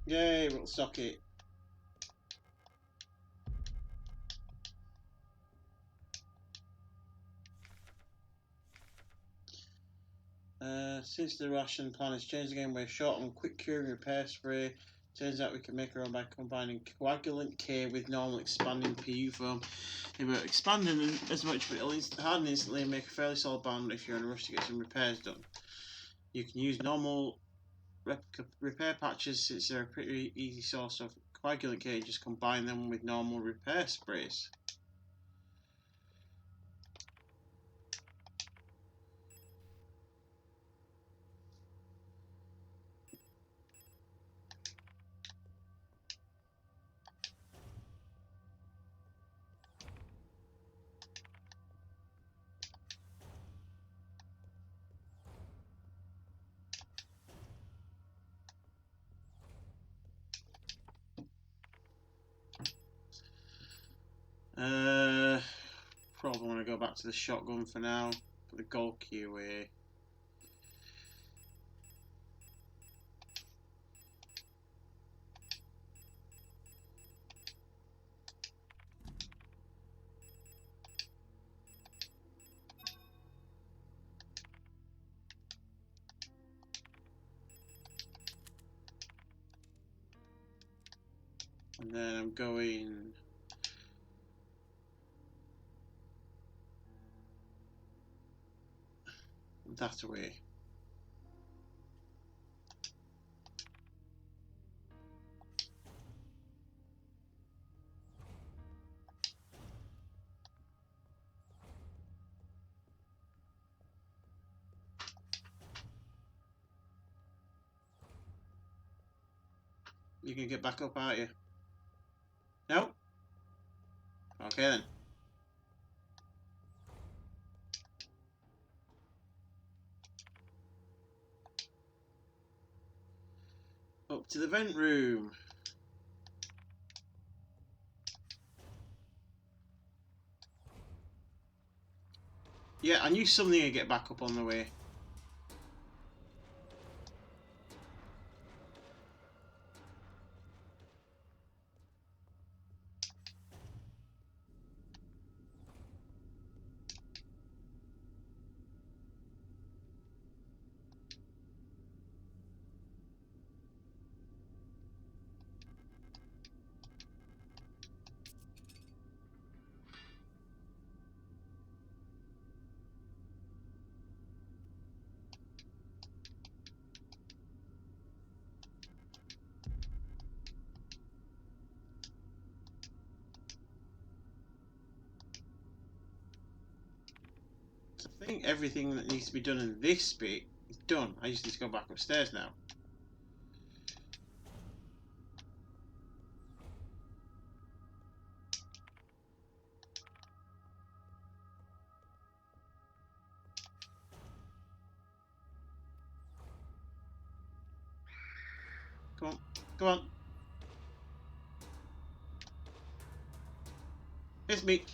Yay, we'll stock it. Since the ration plan has changed again, we're short on quick curing repair spray. Turns out we can make our own by combining coagulant K with normal expanding PU foam. They won't expand as much, but it'll harden instantly and make a fairly solid bond if you're in a rush to get some repairs done. You can use normal repair patches since they're a pretty easy source of coagulant K. Just combine them with normal repair sprays. Probably want to go back to the shotgun for now. Put the gold key away. And then I'm going that away. You can get back up, aren't you? No? Okay then. Up to the vent room. Yeah, I knew something would get back up on the way. So I think everything that needs to be done in this bit is done. I just need to go back upstairs now. Come on, come on. It's me.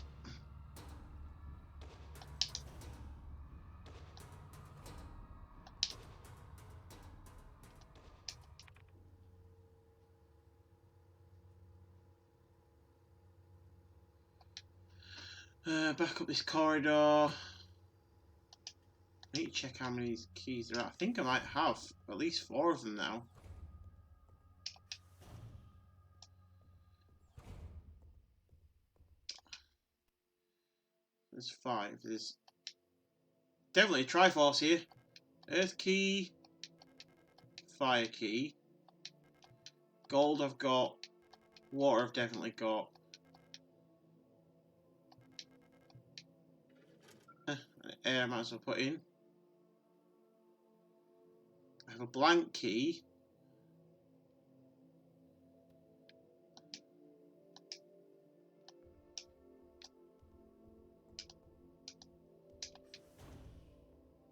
Back up this corridor. I need to check how many keys there are. I think I might have at least 4 of them now. There's 5. There's definitely a Triforce here. Earth key, fire key, gold I've got, water I've definitely got. Air I might as well put in. I have a blank key.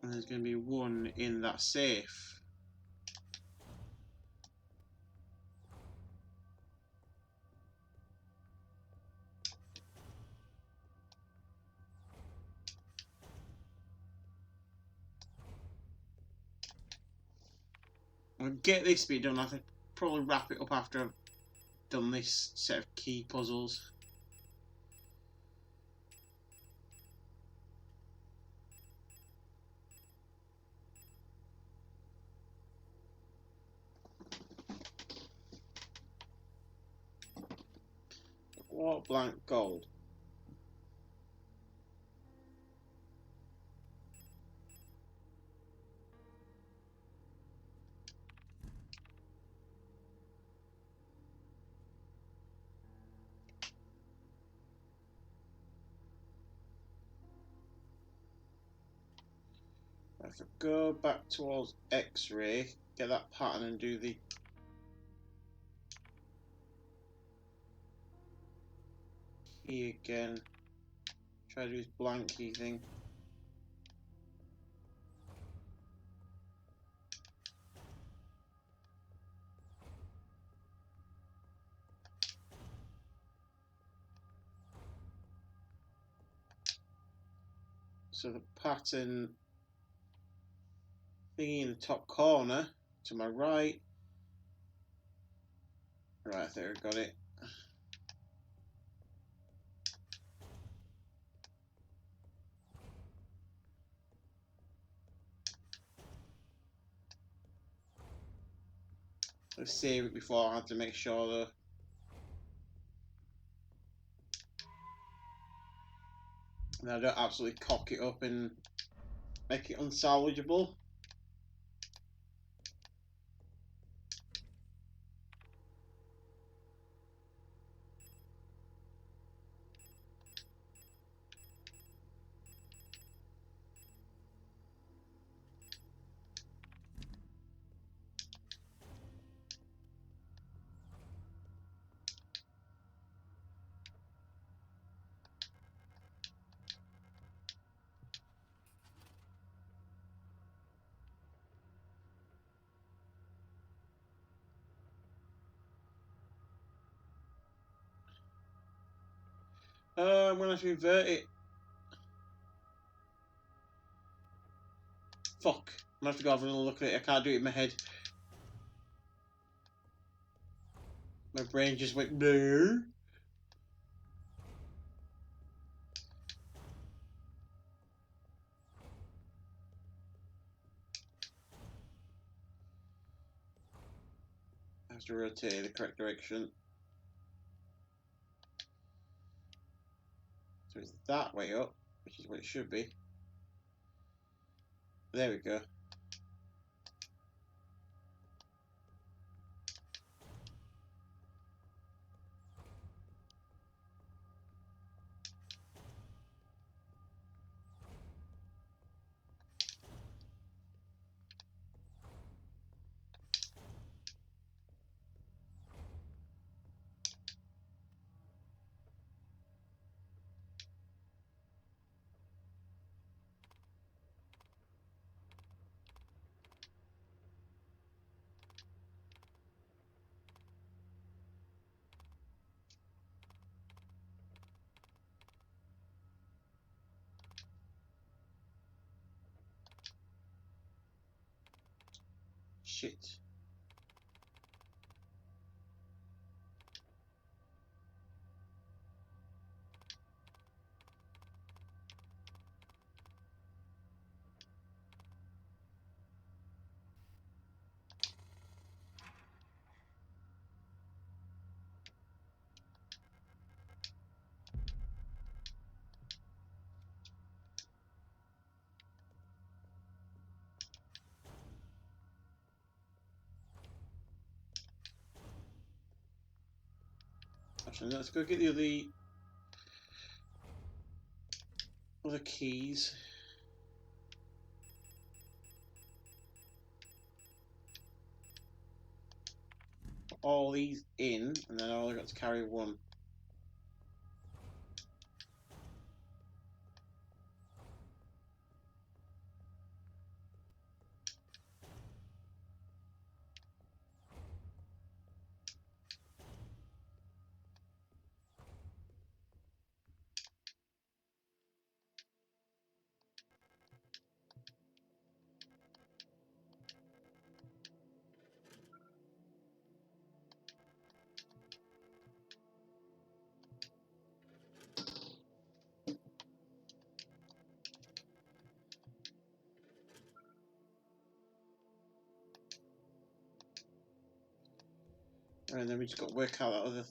And there's going to be 1 in that safe. I'm going to get this bit done. I think probably wrap it up after I've done this set of key puzzles. What blank gold? If I go back towards X-ray, get that pattern and do the key again. Try to do this blank key thing. So the pattern thingy in the top corner to my right. Right there, got it. Let's save it before I have to make sure though. And I don't absolutely cock it up and make it unsalvageable. I'm gonna have to invert it. Fuck. I'm gonna have to go have another look at it. I can't do it in my head. My brain just went blue. I have to rotate in the correct direction. So it's that way up, which is what it should be. There we go. Shit. Actually, let's go get the other keys. Put all these in, and then I've only got to carry one. And then we just got to work out that other.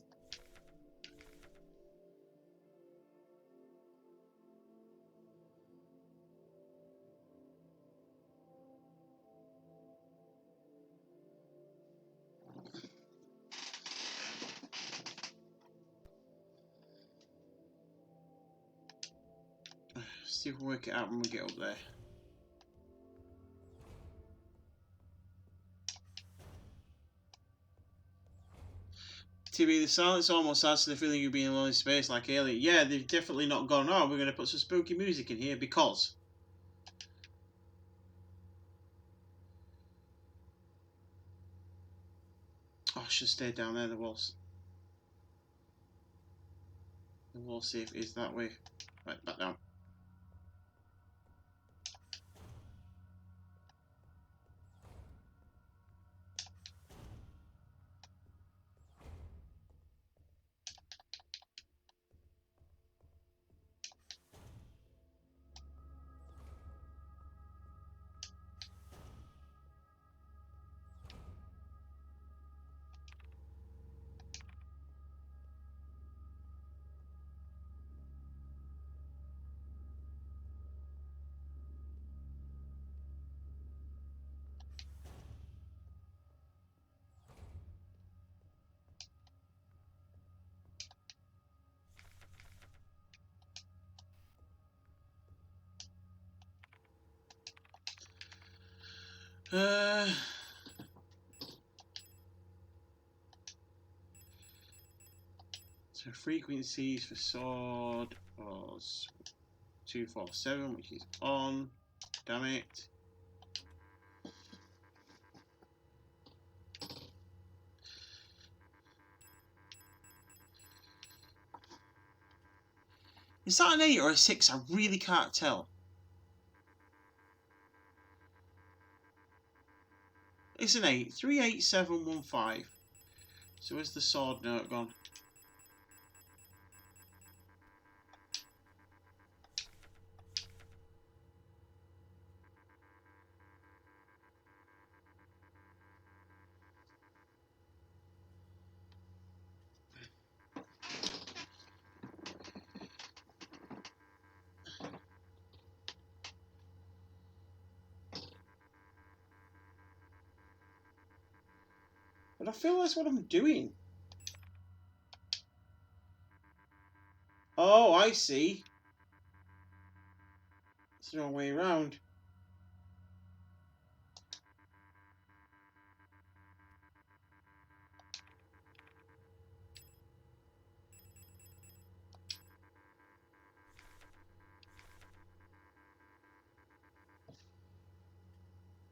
See if we work it out when we get up there. TV, the silence almost adds to the feeling of being alone in space like Alien. Yeah, they've definitely not gone, oh, we're going to put some spooky music in here because. Oh, I should stay down there, the wall safe is that way. Right, back down. So frequencies for sword was 247, which is on. Damn it. Is that an 8 or a 6? I really can't tell. It's an 8. 38715. So where's the sword note gone? But I feel that's what I'm doing. Oh, I see. It's the wrong way around.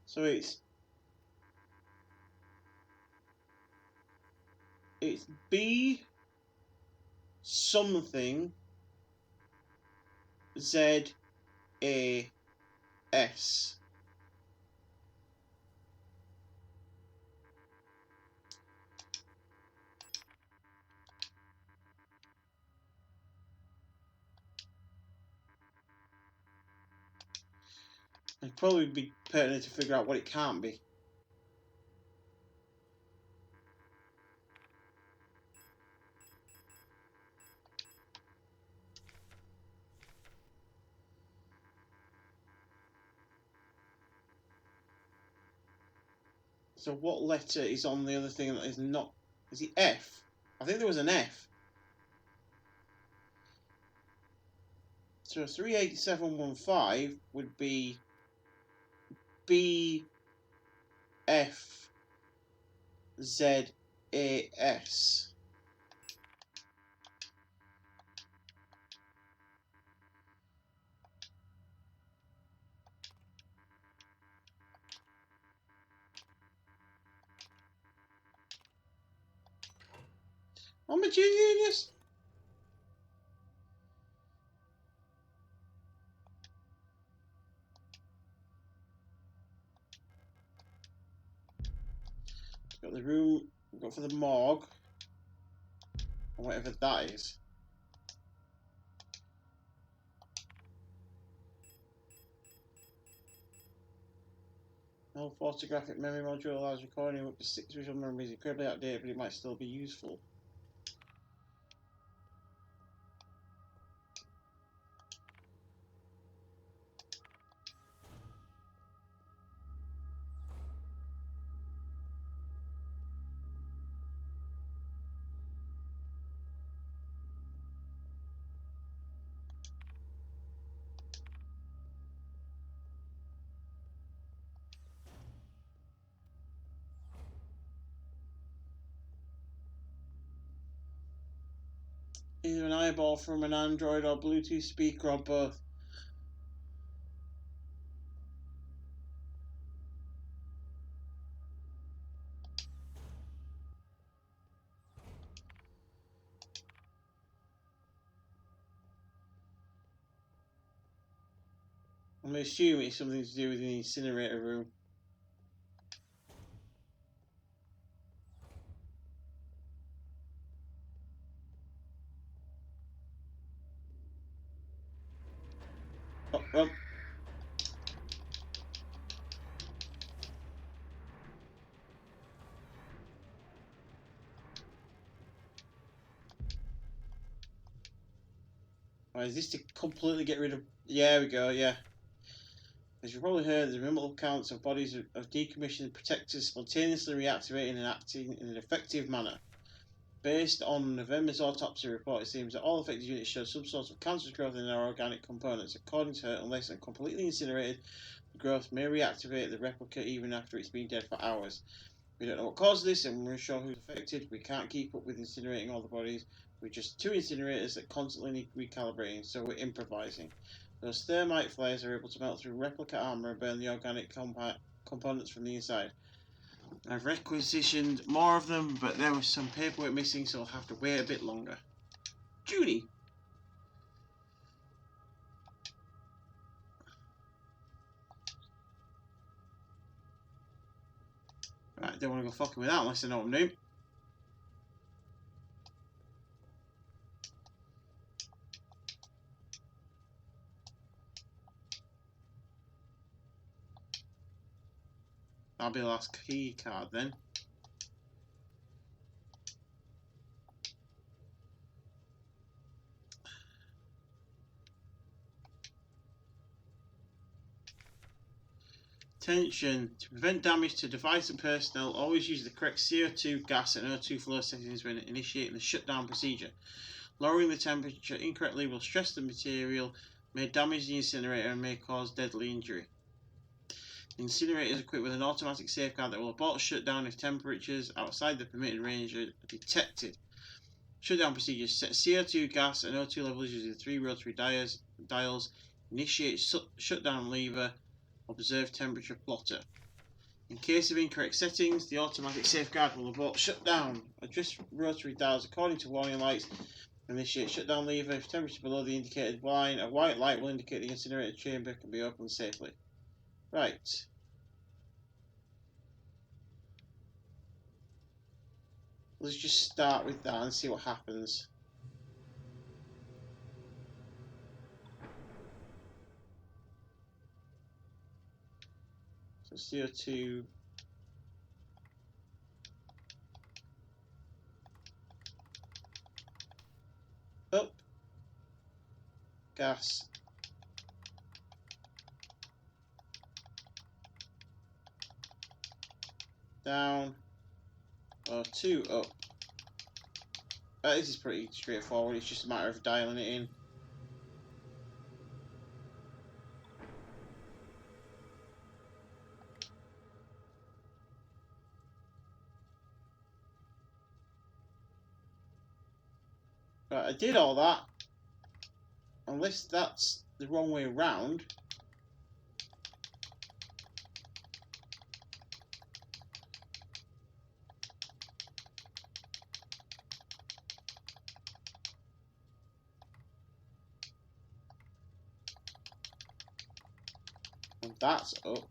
So it's B something Z A S. It'd probably be pertinent to figure out what it can't be. So what letter is on the other thing that is not... Is it F? I think there was an F. So 38715 would be BFZAS. I'm a genius. Got the room, got for the morgue, or whatever that is. No photographic memory module allows recording up to 6 visual memories. Incredibly outdated, but it might still be useful. Either an eyeball from an Android or Bluetooth speaker or both. I'm assuming it's something to do with the incinerator room. Oh, well. Right, is this to completely get rid of... Yeah, we go, yeah. As you've probably heard, the removal counts of bodies of decommissioned protectors spontaneously reactivating and acting in an effective manner. Based on November's autopsy report, it seems that all affected units show some sort of cancerous growth in their organic components. According to her, unless completely incinerated, the growth may reactivate the replica even after it's been dead for hours. We don't know what caused this, and we're sure who's affected. We can't keep up with incinerating all the bodies. We're just 2 incinerators that constantly need recalibrating, so we're improvising. Those thermite flares are able to melt through replica armor and burn the organic components from the inside. I've requisitioned more of them, but there was some paperwork missing, so I'll have to wait a bit longer. Judy! Right, don't want to go fucking with that unless I know what I'm doing. That'll be the last key card then. Attention, to prevent damage to device and personnel, always use the correct CO2, gas and O2 flow settings when initiating the shutdown procedure. Lowering the temperature incorrectly will stress the material, may damage the incinerator and may cause deadly injury. The incinerator is equipped with an automatic safeguard that will abort shutdown if temperatures outside the permitted range are detected. Shutdown procedures: set CO2, gas and O2 levels using 3 rotary dials. Initiate shutdown lever. Observe temperature plotter. In case of incorrect settings, the automatic safeguard will abort shutdown. Adjust rotary dials according to warning lights. Initiate shutdown lever. If temperature below the indicated line, a white light will indicate the incinerator chamber can be opened safely. Right. Let's just start with that and see what happens. So CO2. Up. Gas. Down. O2 up. This is pretty straightforward, it's just a matter of dialing it in. Right, I did all that. Unless that's the wrong way around. And that's up.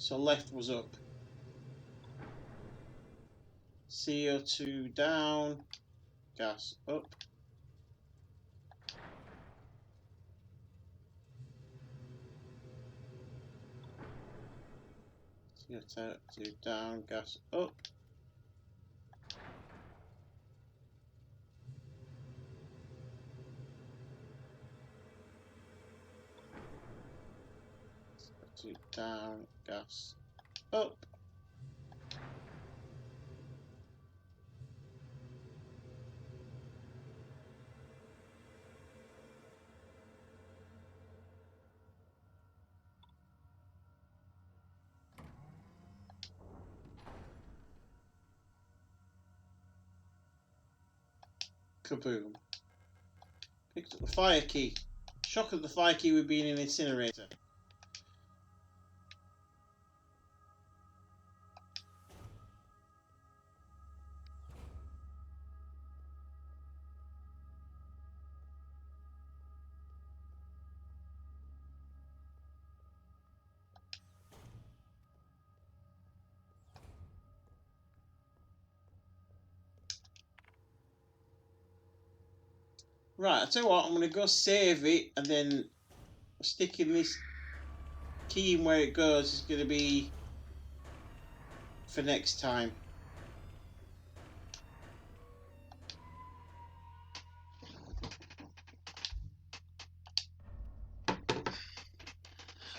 So left was up. CO2 down, gas up. CO2 down, gas up. CO2 down, gas up. Kaboom. Picked up the fire key. Shock of the fire key would be in an incinerator. Right, I tell you what, I'm going to go save it and then sticking this key in where it goes is going to be for next time.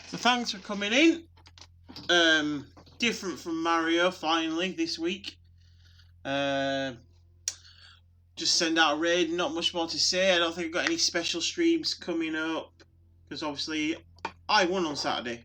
So thanks for coming in. Different from Mario finally this week. Just send out a raid, not much more to say. I don't think I've got any special streams coming up because obviously I won on Saturday.